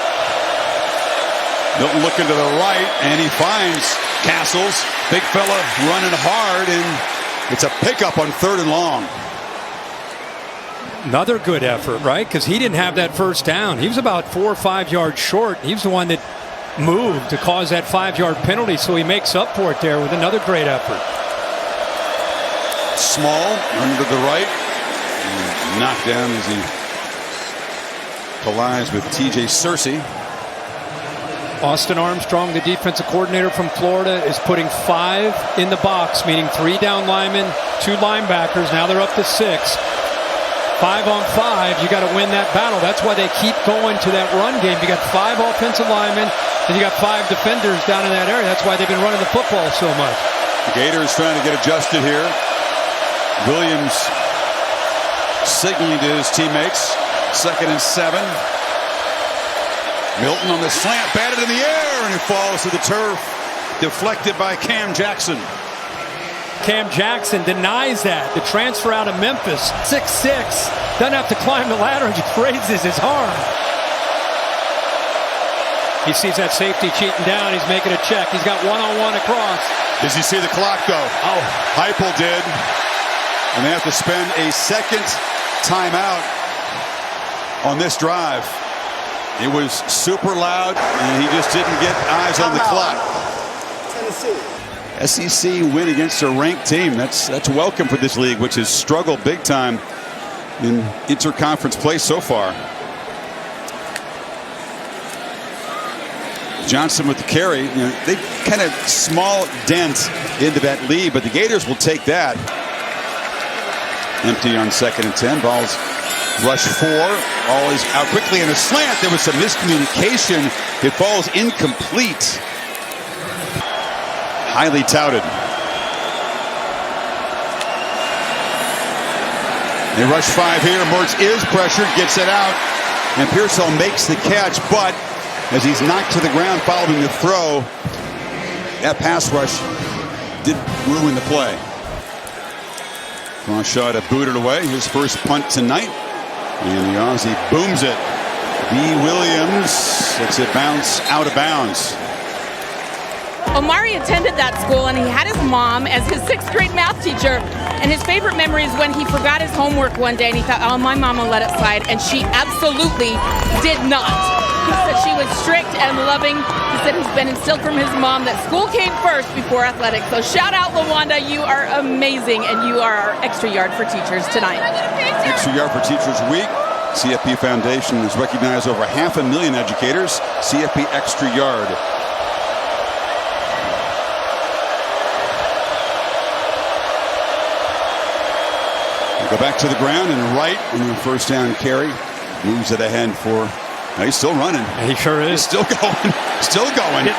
Milton looking to the right, and he finds Castles. Big fella running hard, and it's a pickup on 3rd and long. Another good effort, right? Because he didn't have that 1st down. He was about 4 or 5 yards short. He was the one that moved to cause that 5-yard penalty, so he makes up for it there with another great effort. Small, under the right, and knocked down as he collides with T.J. Searcy. Austin Armstrong, the defensive coordinator from Florida, is putting 5 in the box, meaning 3 down linemen, 2 linebackers. Now they're up to 6. 5 on 5, you got to win that battle. That's why they keep going to that run game. You got 5 offensive linemen, and you got 5 defenders down in that area. That's why they've been running the football so much. The Gators trying to get adjusted here. Williams signaling to his teammates. 2nd and 7. Milton on the slant, batted in the air, and it falls to the turf. Deflected by Cam Jackson. Cam Jackson denies that. The transfer out of Memphis, 6'6", doesn't have to climb the ladder and just raises his arm. He sees that safety cheating down. He's making a check. He's got one-on-one across. Does he see the clock go? Oh, Heupel did. And they have to spend a second timeout on this drive. It was super loud, and he just didn't get eyes on the clock. Tennessee. SEC win against a ranked team. That's welcome for this league, which has struggled big time in interconference play so far. Johnson with the carry. You know, they kind of small dent into that lead, but the Gators will take that. Empty on 2nd and 10. Ball's rush 4. Ball is out quickly in a slant. There was some miscommunication. It falls incomplete. Highly touted. They rush 5 here. Mertz is pressured, gets it out, and Pearsall makes the catch, but as he's knocked to the ground following the throw, that pass rush did ruin the play. Croshaw to boot it away. His first punt tonight. And the Aussie booms it. B. Williams lets it bounce out of bounds. Omari attended that school, and he had his mom as his 6th grade math teacher. And his favorite memory is when he forgot his homework one day, and he thought, oh, my mom will let it slide. And she absolutely did not. He said she was strict and loving. He said he's been instilled from his mom that school came first before athletics. So shout out, LaWanda. You are amazing, and you are our extra yard for teachers tonight. Extra Yard for Teachers Week. CFP Foundation has recognized over 500,000 educators. CFP Extra Yard. Go back to the ground and right in the first down carry. Moves it ahead for. Now he's still running. He sure is. He's still going. Still going.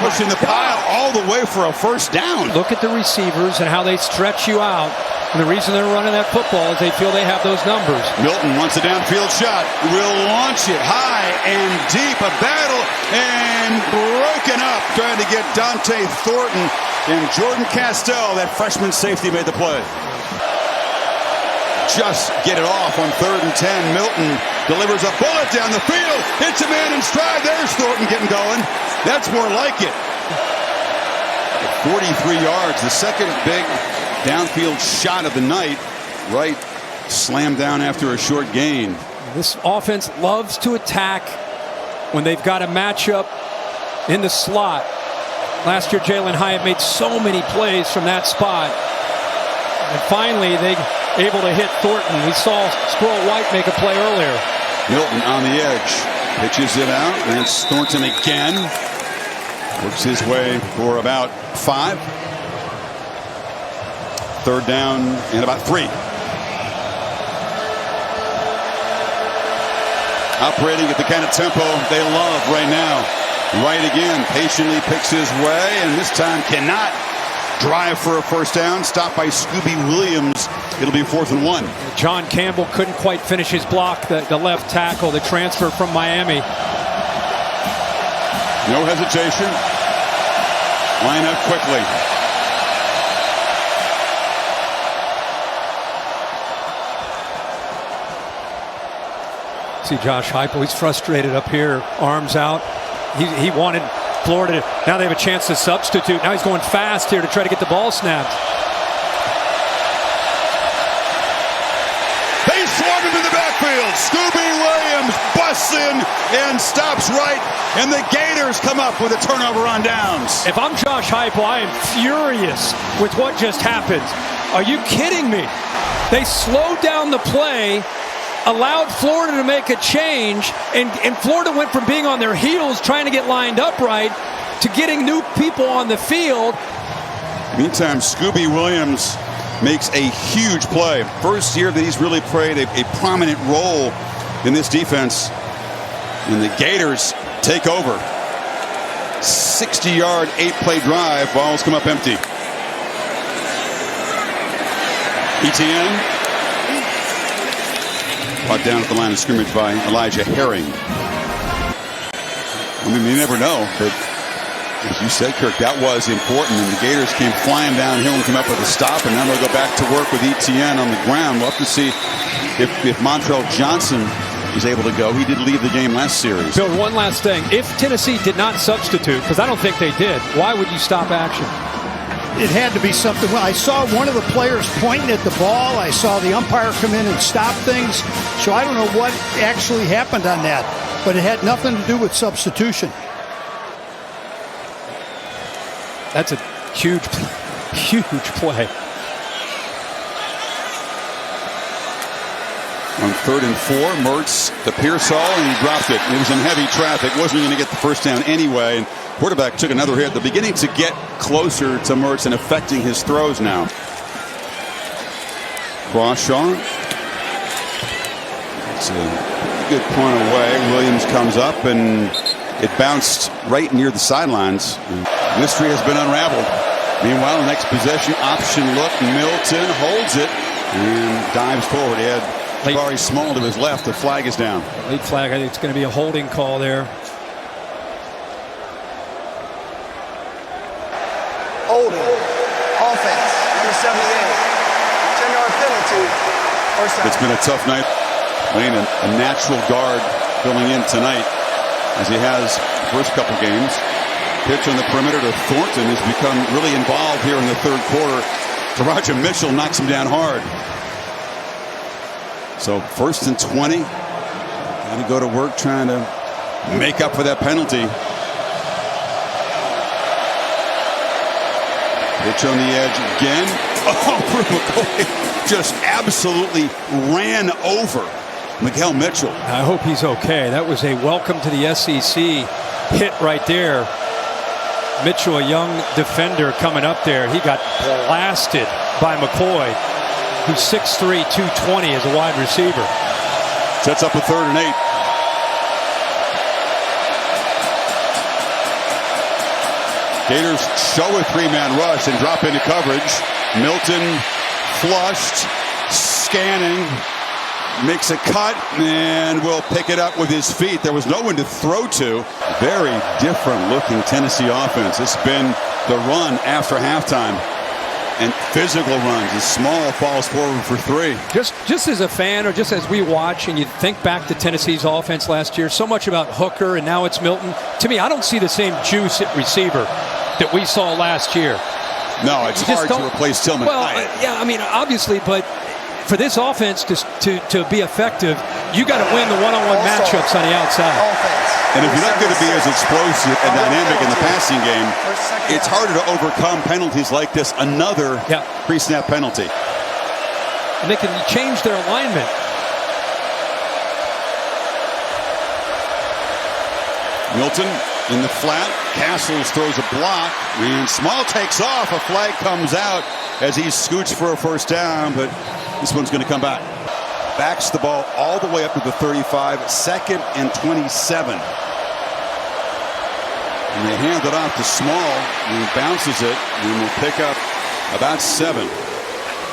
Pushing the pile all the way for a first down. Look at the receivers and how they stretch you out. And the reason they're running that football is they feel they have those numbers. Milton wants a downfield shot. Will launch it high and deep. A battle and broken up. Trying to get Dante Thornton and Jordan Castell. That freshman safety made the play. Just get it off on 3rd and 10. Milton delivers a bullet down the field. Hits a man in stride. There's Thornton getting going. That's more like it. 43 yards. The second big downfield shot of the night. Right slammed down after a short gain. This offense loves to attack when they've got a matchup in the slot. Last year, Jalen Hyatt made so many plays from that spot. And finally, they able to hit Thornton. We saw Squirrel White make a play earlier. Milton on the edge. Pitches it out. And it's Thornton again. Works his way for about 5. 3rd down and about 3. Operating at the kind of tempo they love right now. Right again. Patiently picks his way. And this time cannot drive for a first down. Stopped by Scooby Williams. It'll be 4th and 1. John Campbell couldn't quite finish his block. The left tackle, the transfer from Miami. No hesitation. Line up quickly. See Josh Heupel. He's frustrated up here. Arms out. He wanted Florida. Now they have a chance to substitute. Now he's going fast here to try to get the ball snapped. They swarm him in the backfield. Scooby Williams busts in and stops right. And the Gators come up with a turnover on downs. If I'm Josh Heupel, I am furious with what just happened. Are you kidding me? They slowed down the play, allowed Florida to make a change, and Florida went from being on their heels trying to get lined up right to getting new people on the field. Meantime, Scooby Williams makes a huge play. First year that he's really played a prominent role in this defense. And the Gators take over. 60-yard, 8-play drive. Balls come up empty. ETN. Brought down at the line of scrimmage by Elijah Herring. I mean, you never know, but as you said, Kirk, that was important. And the Gators came flying downhill and came up with a stop, and now they'll go back to work with Etienne on the ground. We'll have to see if Montrell Johnson is able to go. He did leave the game last series. Bill, one last thing. If Tennessee did not substitute, because I don't think they did, why would you stop action? It had to be something. Well, I saw one of the players pointing at the ball. I saw the umpire come in and stop things. So I don't know what actually happened on that, but it had nothing to do with substitution. That's a huge play. On 3rd and 4, Mertz to Pearsall, and he dropped it. It was in heavy traffic. Wasn't going to get the first down anyway. And quarterback took another hit. They're beginning to get closer to Mertz and affecting his throws now. Crawshaw. It's a good point away. Williams comes up, and it bounced right near the sidelines. Mystery has been unraveled. Meanwhile, the next possession, option look. Milton holds it and dives forward. He had Jabari Small to his left. The flag is down. Late flag. I think it's going to be a holding call there. Holding. Offense. Number 78. 10-yard penalty. First down. It's been a tough night. Playing a natural guard filling in tonight, as he has the first couple games. Pitch on the perimeter to Thornton has become really involved here in the third quarter. Taraja Mitchell knocks him down hard. So 1st and 20. Got to go to work trying to make up for that penalty. Pitch on the edge again. Oh, Bru McCoy just absolutely ran over Miguel Mitchell. I hope he's okay. That was a welcome to the SEC hit right there. Mitchell, a young defender coming up there. He got blasted by McCoy, who's 6'3", 220 as a wide receiver. Sets up a 3rd and 8. Gators show a 3-man rush and drop into coverage. Milton flushed, scanning, makes a cut, and will pick it up with his feet. There was no one to throw to. Very different looking Tennessee offense. It's been the run after halftime and physical runs as Small falls forward for 3. Just as a fan, or just as we watch and you think back to Tennessee's offense last year, so much about Hooker and now it's Milton. To me, I don't see the same juice at receiver that we saw last year. No, it's hard to replace Tillman. Well, yeah, I mean, obviously, but for this offense to be effective, you got to win the one-on-one matchups on the outside. And if you're not going to be as explosive and dynamic in the passing game, it's harder to overcome penalties like this. Another pre-snap penalty. And they can change their alignment. Milton in the flat. Castles throws a block. And Small takes off. A flag comes out as he scoots for a first down, but this one's going to come back. Backs the ball all the way up to the 35. 2nd and 27. And they hand it off to Small. And he bounces it and will pick up about 7.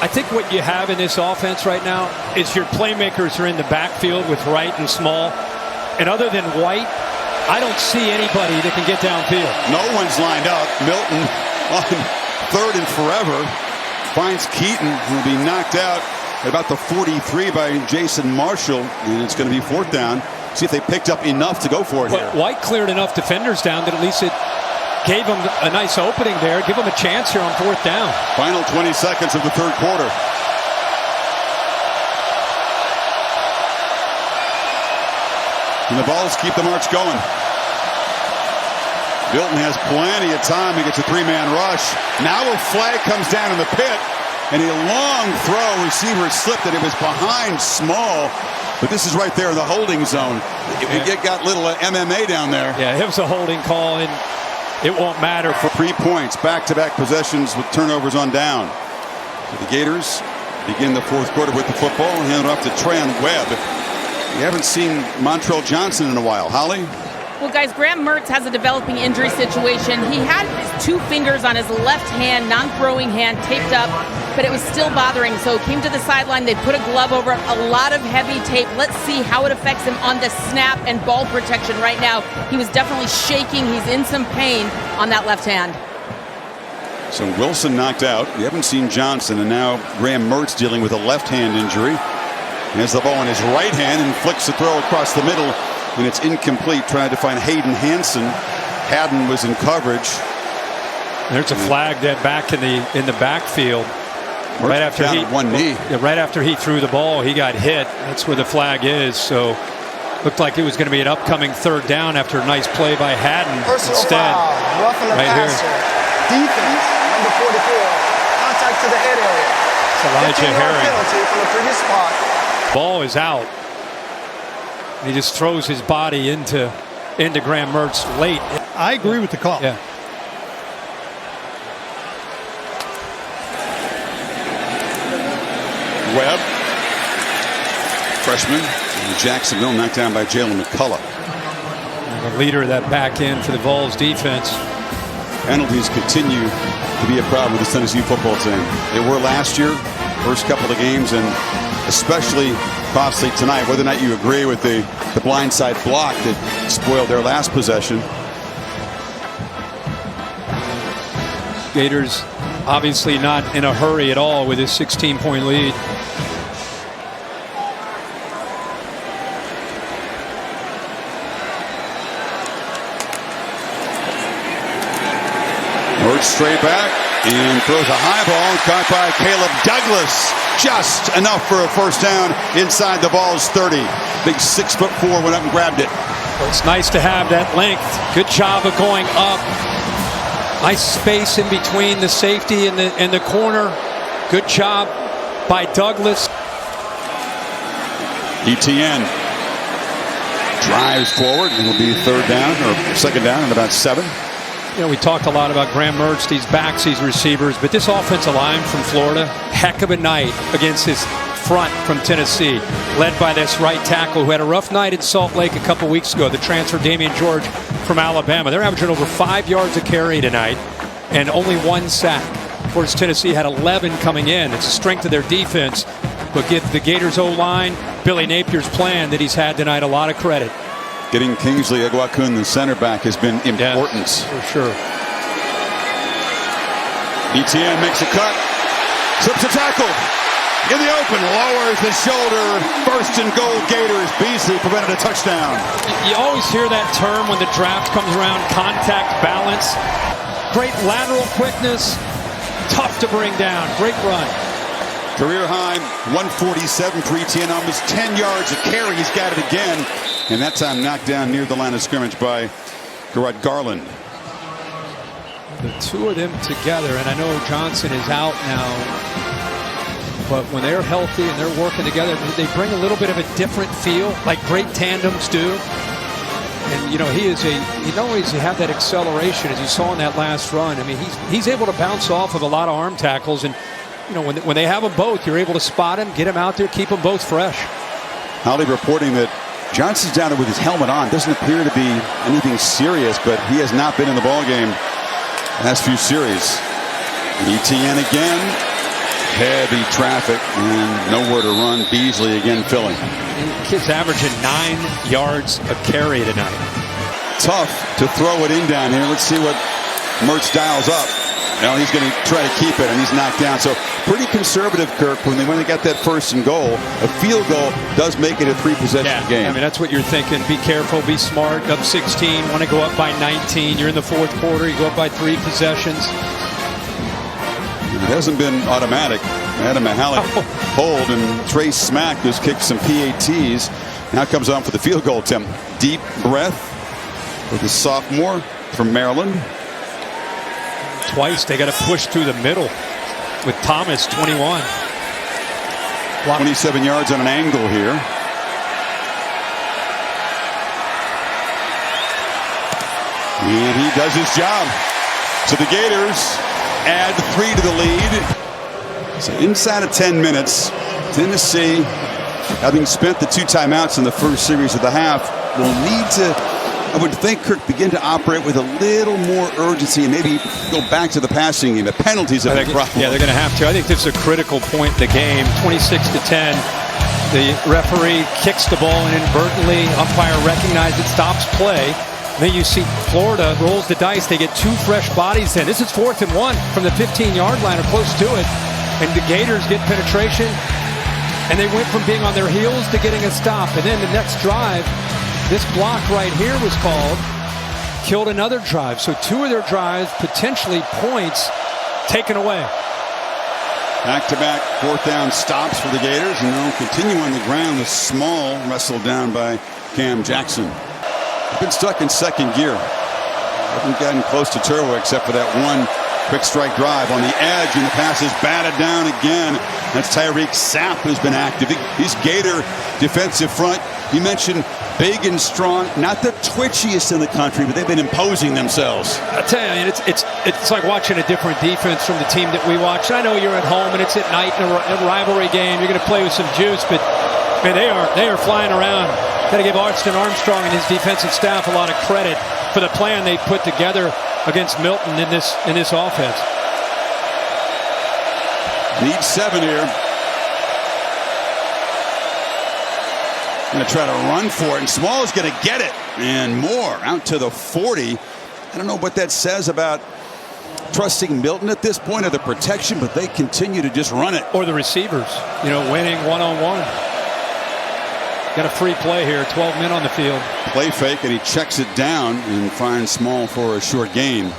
I think what you have in this offense right now is your playmakers are in the backfield with Wright and Small. And other than White, I don't see anybody that can get downfield. No one's lined up. Milton on 3rd and forever finds Keaton, who will be knocked out at about the 43 by Jason Marshall, and it's going to be 4th down. See if they picked up enough to go for it here. White cleared enough defenders down that at least it gave them a nice opening there. Give them a chance here on 4th down. Final 20 seconds of the third quarter. And the Vols keep the march going. Milton has plenty of time. He gets a 3-man rush. Now a flag comes down in the pit. And a long throw. Receiver slipped it. It was behind Small. But this is right there in the holding zone. It got little MMA down there. Yeah, it was a holding call, and it won't matter. For 3 points. Back-to-back possessions with turnovers on down. So the Gators begin the fourth quarter with the football and hand it off to Tran Webb. We haven't seen Montrell Johnson in a while. Holly? Well, guys, Graham Mertz has a developing injury situation. He had his 2 fingers on his left hand, non-throwing hand, taped up. but it was still bothering. So he came to the sideline. They put a glove over it, a lot of heavy tape. Let's see how it affects him on the snap and ball protection right now. He was definitely shaking. He's in some pain on that left hand. So Wilson knocked out. We haven't seen Johnson, and now Graham Mertz dealing with a left hand injury. He has the ball in his right hand and flicks the throw across the middle, and it's incomplete. Trying to find Hayden Hansen. Haddon was in coverage. There's a flag dead back in the backfield. Right after right after he threw the ball, he got hit. That's where the flag is. So looked like it was going to be an upcoming third down after a nice play by Haddon. Personal Instead, foul, roughing the right passer. Defense, number 44, contact to the head area. It's Elijah Herring. Penalty from the previous spot. Ball is out. He just throws his body into Graham Mertz late. I agree with the call. Yeah. Webb, freshman in Jacksonville, knocked down by Jalen McCullough. The leader of that back end for the Vols defense. Penalties continue to be a problem with the Tennessee football team. They were last year, first couple of games, and especially costly tonight. Whether or not you agree with the blindside block that spoiled their last possession. Gators obviously not in a hurry at all with his 16-point lead. Mertz straight back and throws a high ball caught by Caleb Douglas. Just enough for a first down inside the Vols 30. Big 6'4" went up and grabbed it. Well, it's nice to have that length. Good job of going up. Nice space in between the safety and the corner. Good job by Douglas. ETN drives forward. It'll be third down or second down and about 7. You know, we talked a lot about Graham Mertz, these backs, these receivers, but this offensive line from Florida, heck of a night against his front from Tennessee, led by this right tackle who had a rough night in Salt Lake a couple weeks ago, the transfer Damian George from Alabama. They're averaging over 5 yards a carry tonight and only 1 sack. Of course, Tennessee had 11 coming in. It's a strength of their defense, but give the Gators O-line, Billy Napier's plan that he's had tonight, a lot of credit. Getting Kingsley Eguakun, the center back, has been important. Yes, for sure. ETN makes a cut, slips a tackle in the open, lowers the shoulder. First and goal, Gators. Beasley prevented a touchdown. You always hear that term when the draft comes around, contact balance. Great lateral quickness, tough to bring down. Great run. Career high 147 for ETN, almost 10 yards a carry. He's got it again, and that time knocked down near the line of scrimmage by Garrett Garland. The two of them together, and I know Johnson is out now, but when they're healthy and they're working together, they bring a little bit of a different feel, like great tandems do. And you know, he not only does he have that acceleration as you saw in that last run. I mean, he's able to bounce off of a lot of arm tackles, and you know, when they have them both, you're able to spot him, get him out there, keep them both fresh. Holly reporting that Johnson's down there with his helmet on. Doesn't appear to be anything serious, but he has not been in the ball game last few series. ETN again, heavy traffic and nowhere to run. Beasley again filling. Kid's averaging 9 yards a carry tonight. Tough to throw it in down here. Let's see what Mertz dials up. Now he's going to try to keep it, and he's knocked down. So pretty conservative, Kirk, when they got that first and goal. A field goal does make it a 3-possession game. I mean, that's what you're thinking. Be careful, be smart. Up 16, want to go up by 19. You're in the fourth quarter. You go up by 3 possessions. It hasn't been automatic. Adam Mahalik hold, and Trey Smack has kicked some PATs. Now comes on for the field goal attempt. Deep breath with the sophomore from Maryland. Twice they got to push through the middle with Thomas, 21. 27 yards on an angle here. And he does his job. So the Gators add 3 to the lead. So inside of 10 minutes, Tennessee, having spent the 2 timeouts in the first series of the half, will need to I would think, Kirk, begin to operate with a little more urgency and maybe go back to the passing game. The penalties have been a problem. Yeah, they're going to have to. I think this is a critical point in the game. 26-10. The referee kicks the ball inadvertently. Umpire recognizes it, stops play. Then you see Florida rolls the dice. They get 2 fresh bodies in. This is 4th and 1 from the 15-yard line or close to it. And the Gators get penetration. And they went from being on their heels to getting a stop. And then the next drive, this block right here was called, killed another drive. So 2 of their drives, potentially points, taken away. Back-to-back 4th down stops for the Gators, and they'll continue on the ground with Small wrestled down by Cam Jackson. They've been stuck in second gear. Haven't gotten close to turbo except for that one quick strike drive on the edge, and the pass is batted down again. That's Tyreek Sapp who's been active. He's Gator defensive front. You mentioned big and strong, not the twitchiest in the country, but they've been imposing themselves. I tell you, it's like watching a different defense from the team that we watch. I know you're at home and it's at night in a rivalry game. You're going to play with some juice, but man, they are flying around. Got to give Austin Armstrong and his defensive staff a lot of credit for the plan they put together against Milton in this offense. Need 7 here. Going to try to run for it, and Small is going to get it and more out to the 40. I don't know what that says about trusting Milton at this point of the protection, but they continue to just run it. Or the receivers, winning one-on-one. Got a free play here, 12 men on the field. Play fake, and he checks it down and finds Small for a short gain.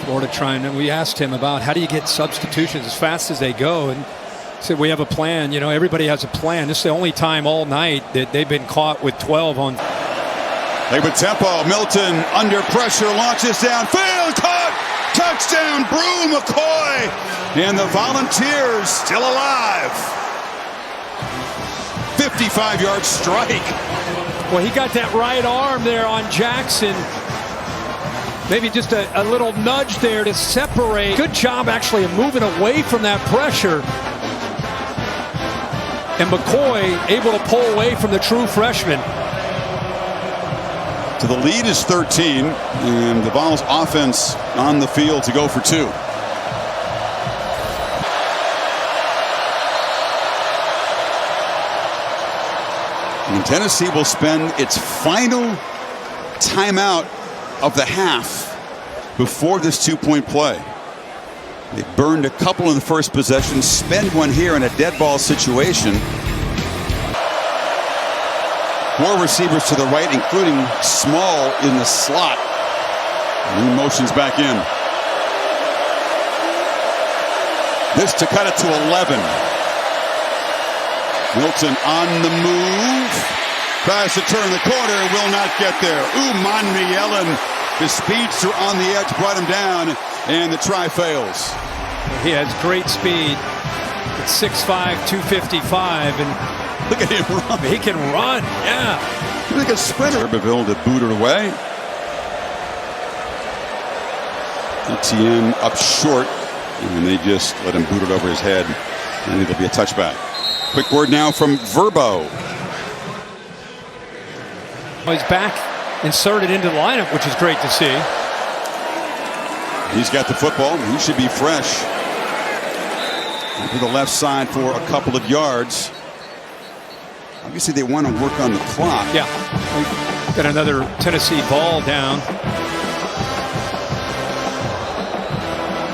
Florida trying, we asked him about how do you get substitutions as fast as they go, and he said we have a plan. Everybody has a plan. This is the only time all night that they've been caught with 12 on. They with tempo. Milton under pressure, launches downfield, caught, touchdown, Brew McCoy, and the Volunteers still alive. 55-yard strike. Well, he got that right arm there on Jackson. Maybe just a little nudge there to separate. Good job actually of moving away from that pressure. And McCoy able to pull away from the true freshman. So the lead is 13, and the Vols offense on the field to go for 2. And Tennessee will spend its final timeout of the half before this 2-point play. They burned a couple in the first possession, spend one here in a dead ball situation. 4 receivers to the right, including Small in the slot. And he motions back in. This to cut it to 11. Milton on the move. Tries to turn the corner, will not get there. Manri Yellen, the speedster on the edge, brought him down, and the try fails. He has great speed. It's 6'5", 255, and look at him run. He can run, yeah. He's like a sprinter. Herbiville to boot it away. Etienne up short, and they just let him boot it over his head, and it'll be a touchback. Quick word now from Verbo. He's back inserted into the lineup, which is great to see. He's got the football. He should be fresh. To the left side for a couple of yards. Obviously, they want to work on the clock. Yeah. Got another Tennessee ball down.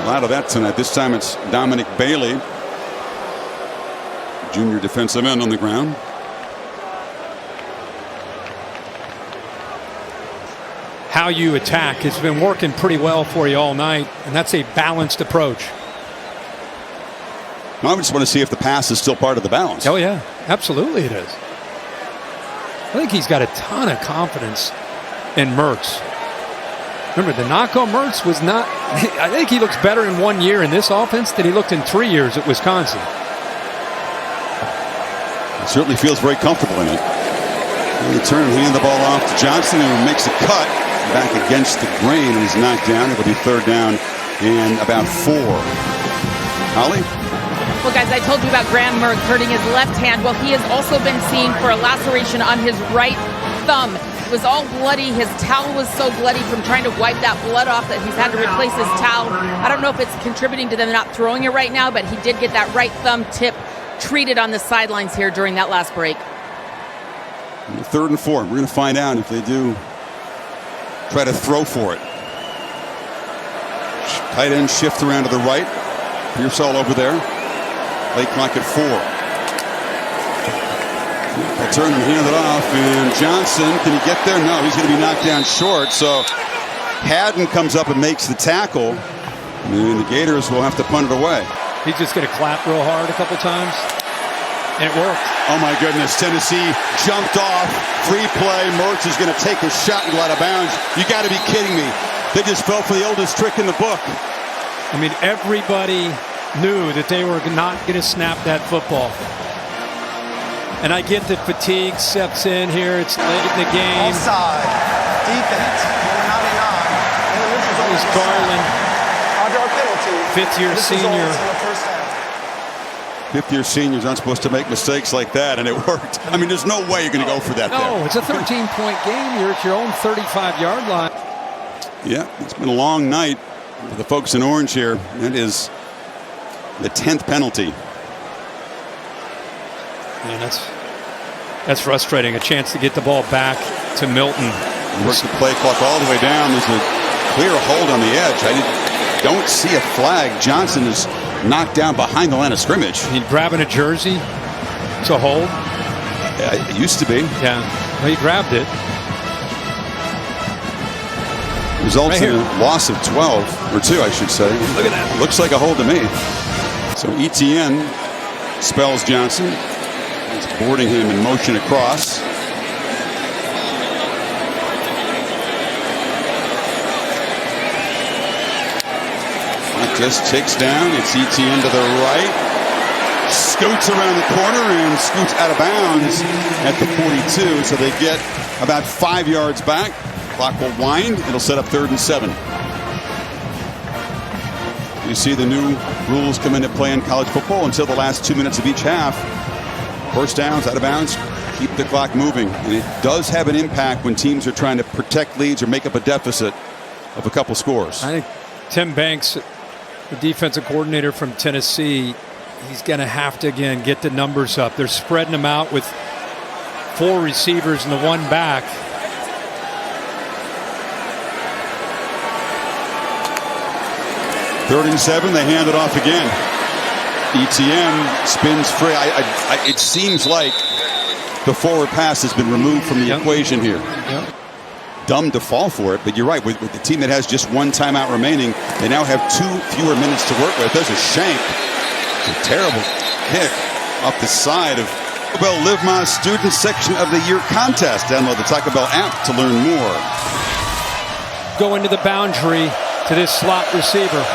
A lot of that tonight. This time it's Dominic Bailey, junior defensive end on the ground. How you attack has been working pretty well for you all night, and that's a balanced approach. I just want to see if the pass is still part of the balance. Oh yeah, absolutely it is. I think he's got a ton of confidence in Mertz. Remember, the knock on Mertz was not, I think he looks better in 1 year in this offense than he looked in 3 years at Wisconsin. He certainly feels very comfortable in it. And the turn, handing the ball off to Johnson, who makes a cut back against the grain, and he's knocked down. It'll be 3rd down and about 4. Holly? Well, guys, I told you about Graham Mertz hurting his left hand. Well, he has also been seen for a laceration on his right thumb. was all bloody. His towel was so bloody from trying to wipe that blood off that he's had to replace his towel. I don't know if it's contributing to them not throwing it right now, but he did get that right thumb tip treated on the sidelines here during that last break. 3rd and 4. We're going to find out if they do try to throw for it. Tight end shift around to the right. Pearsall over there. Play clock at 4. They'll turn and hand it off, and Johnson, can he get there? No, he's going to be knocked down short. So Haddon comes up and makes the tackle, and the Gators will have to punt it away. He's just going to clap real hard a couple times, and it worked. Oh my goodness, Tennessee jumped off, free play. Mertz is going to take a shot and go out of bounds. You got to be kidding me. They just fell for the oldest trick in the book. I mean, everybody knew that they were not going to snap that football. And I get that fatigue steps in here. It's late in the game. Offside. Defense. Number 99. In the neutral zone. Here's Garland. Under our penalty. Fifth-year This senior. results in the first half. Fifth-year seniors aren't supposed to make mistakes like that, and it worked. I mean, there's no way you're going to go for that. No, it's a 13-point game. You're at your own 35-yard line. Yeah, it's been a long night for the folks in orange here. That is the 10th penalty. Man, that's frustrating. A chance to get the ball back to Milton. Work the play clock all the way down. There's a clear hold on the edge. I don't see a flag. Johnson is knocked down behind the line of scrimmage. He grabbing a jersey. It's a hold. Yeah, it used to be. Yeah, well, he grabbed it. Results Right in here. a loss of 12, or 2, I should say. Look at that. Looks like a hold to me. So Etienne spells Johnson. He's boarding him in motion across. It just ticks down. It's Etienne to the right. Scoots around the corner and scoots out of bounds at the 42. So they get about 5 yards back. Clock will wind. It'll set up 3rd and 7. You see the new rules come into play in college football until the last 2 minutes of each half. First downs, out of bounds, keep the clock moving. And it does have an impact when teams are trying to protect leads or make up a deficit of a couple scores. I think Tim Banks, the defensive coordinator from Tennessee, he's going to have to, again, get the numbers up. They're spreading them out with 4 receivers and the 1 back. Third and 7, they hand it off again. Etienne spins free. It seems like the forward pass has been removed from the equation here. Yep. Dumb to fall for it, but you're right. With the team that has just 1 timeout remaining, they now have 2 fewer minutes to work with. There's a shank. It's a terrible kick off the side of Taco Bell Live My Student Section of the Year contest. Download the Taco Bell app to learn more. Go into the boundary to this slot receiver.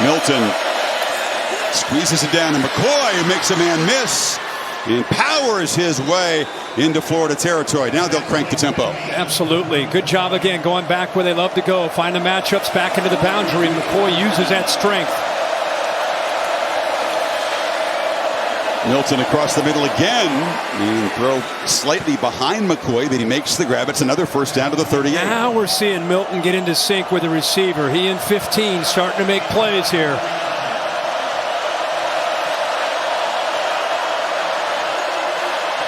Milton squeezes it down to McCoy, who makes a man miss and powers his way into Florida territory. Now they'll crank the tempo. Absolutely. Good job again going back where they love to go. Find the matchups back into the boundary. McCoy uses that strength. Milton across the middle again and throw slightly behind McCoy, but he makes the grab. It's another first down to the 38. Now we're seeing Milton get into sync with the receiver. He and 15 starting to make plays here.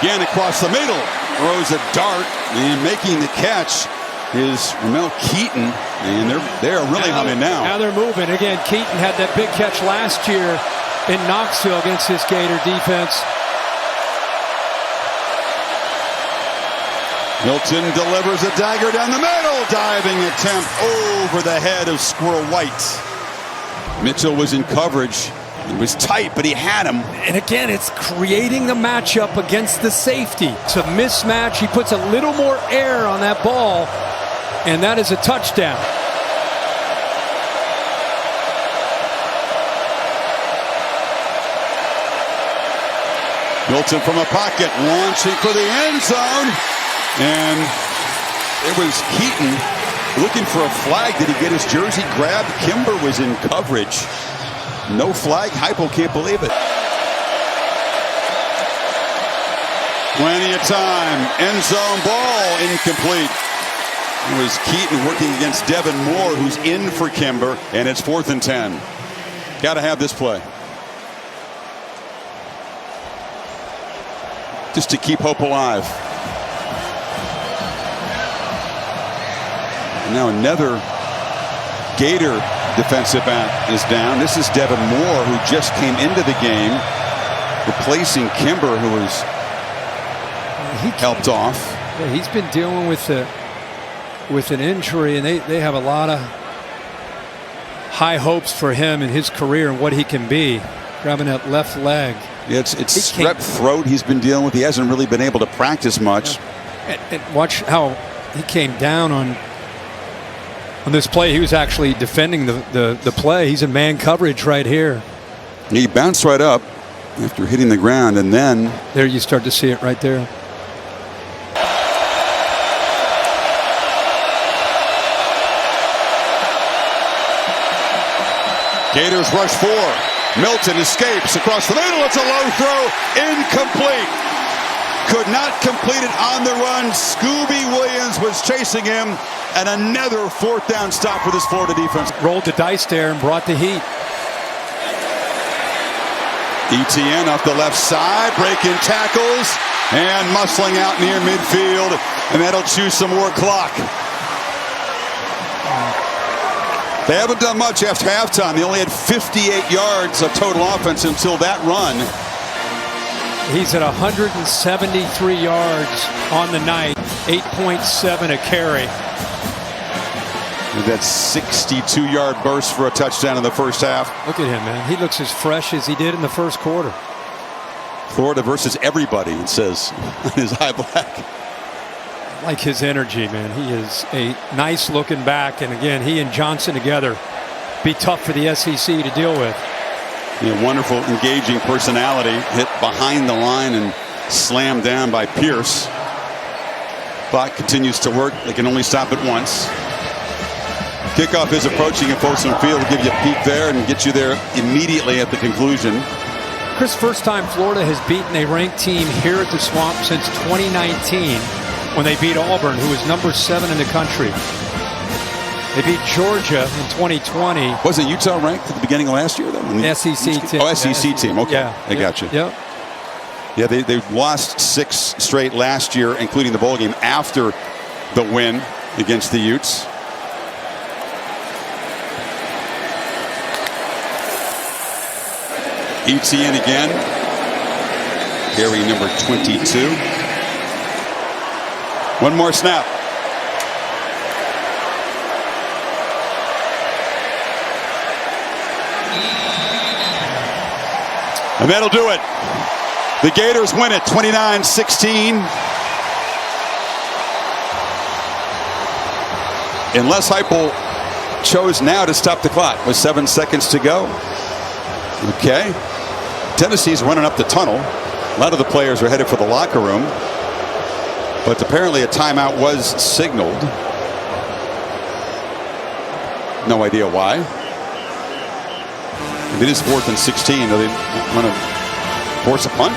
Again across the middle, throws a dart, and making the catch is Ramel Keaton, and they're really humming now. Now they're moving. Again, Keaton had that big catch last year in Knoxville against this Gator defense. Milton delivers a dagger down the middle. Diving attempt over the head of Squirrel White. Mitchell was in coverage. It was tight, but he had him. And again, it's creating the matchup against the safety. It's a mismatch. He puts a little more air on that ball, and that is a touchdown. Milton from a pocket, launching for the end zone. And it was Keaton looking for a flag. Did he get his jersey grabbed? Kimber was in coverage. No flag. Heupel can't believe it. Plenty of time. End zone ball incomplete. It was Keaton working against Devin Moore, who's in for Kimber, and it's 4th and 10. Got to have this play. Just to keep hope alive. And now another Gator defensive back is down. This is Devin Moore, who just came into the game, replacing Kimber, who was helped off. Yeah, he's been dealing with an injury, and they have a lot of high hopes for him and his career and what he can be. Grabbing that left leg. Yeah, it's strep throat he's been dealing with. He hasn't really been able to practice much. And watch how he came down on this play. He was actually defending the play. He's in man coverage right here. He bounced right up after hitting the ground, and then there you start to see it right there. Gators rush 4. Milton escapes across the middle. It's a low throw. Incomplete. Could not complete it on the run. Scooby Williams was chasing him. And another 4th down stop for this Florida defense. Rolled the dice there and brought the heat. ETN off the left side. Breaking tackles. And muscling out near midfield. And that'll chew some more clock. They haven't done much after halftime. They only had 58 yards of total offense until that run. He's at 173 yards on the night, 8.7 a carry. That 62-yard burst for a touchdown in the first half. Look at him, man. He looks as fresh as he did in the first quarter. Florida versus everybody, it says on his eye black. I like his energy, man. He is a nice looking back, and again, he and Johnson together be tough for the SEC to deal with. Yeah, wonderful, engaging personality. Hit behind the line and slammed down by Pierce. Clock continues to work. They can only stop it once. Kickoff is approaching in Folsom Field. We'll give you a peek there and get you there immediately at the conclusion. Chris, first time Florida has beaten a ranked team here at the Swamp since 2019 when they beat Auburn, who was number 7 in the country. They beat Georgia in 2020. Wasn't Utah ranked at the beginning of last year, though? The SEC team. Oh, SEC team. Okay, yeah, I got you. Yep. Yeah, they lost 6 straight last year, including the bowl game after the win against the Utes. ETN again. Carry number 22. One more snap. And that'll do it. The Gators win it 29-16. And Les Heupel chose now to stop the clock with 7 seconds to go. Okay. Tennessee's running up the tunnel. A lot of the players are headed for the locker room. But apparently a timeout was signaled. No idea why. If it is 4th and 16, do they want to force a punt?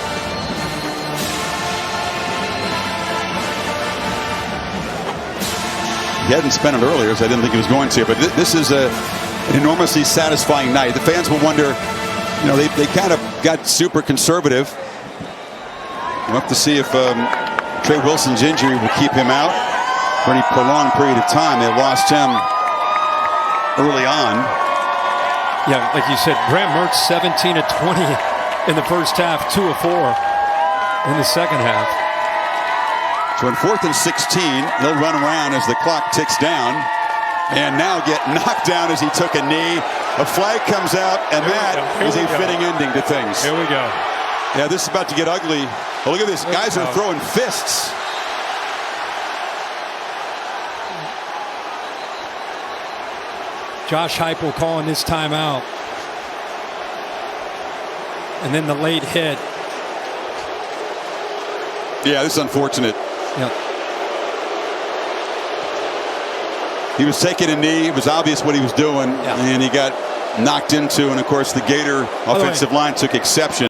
He hadn't spent it earlier, so I didn't think he was going to. But this is an enormously satisfying night. The fans will wonder, you know, they kind of got super conservative. We'll have to see if Trey Wilson's injury will keep him out for any prolonged period of time. They lost him early on. Yeah, like you said, Graham Mertz 17 of 20 in the first half, 2 of 4 in the second half. So in 4th and 16, he'll run around as the clock ticks down and now get knocked down as he took a knee. A flag comes out, and that is a fitting ending to things. Here we go. Yeah, this is about to get ugly. Oh, look at this. Guys are throwing fists. Josh Heupel calling this timeout. And then the late hit. Yeah, this is unfortunate. Yep. He was taking a knee. It was obvious what he was doing, and he got knocked into, and of course the Gator offensive line took exception.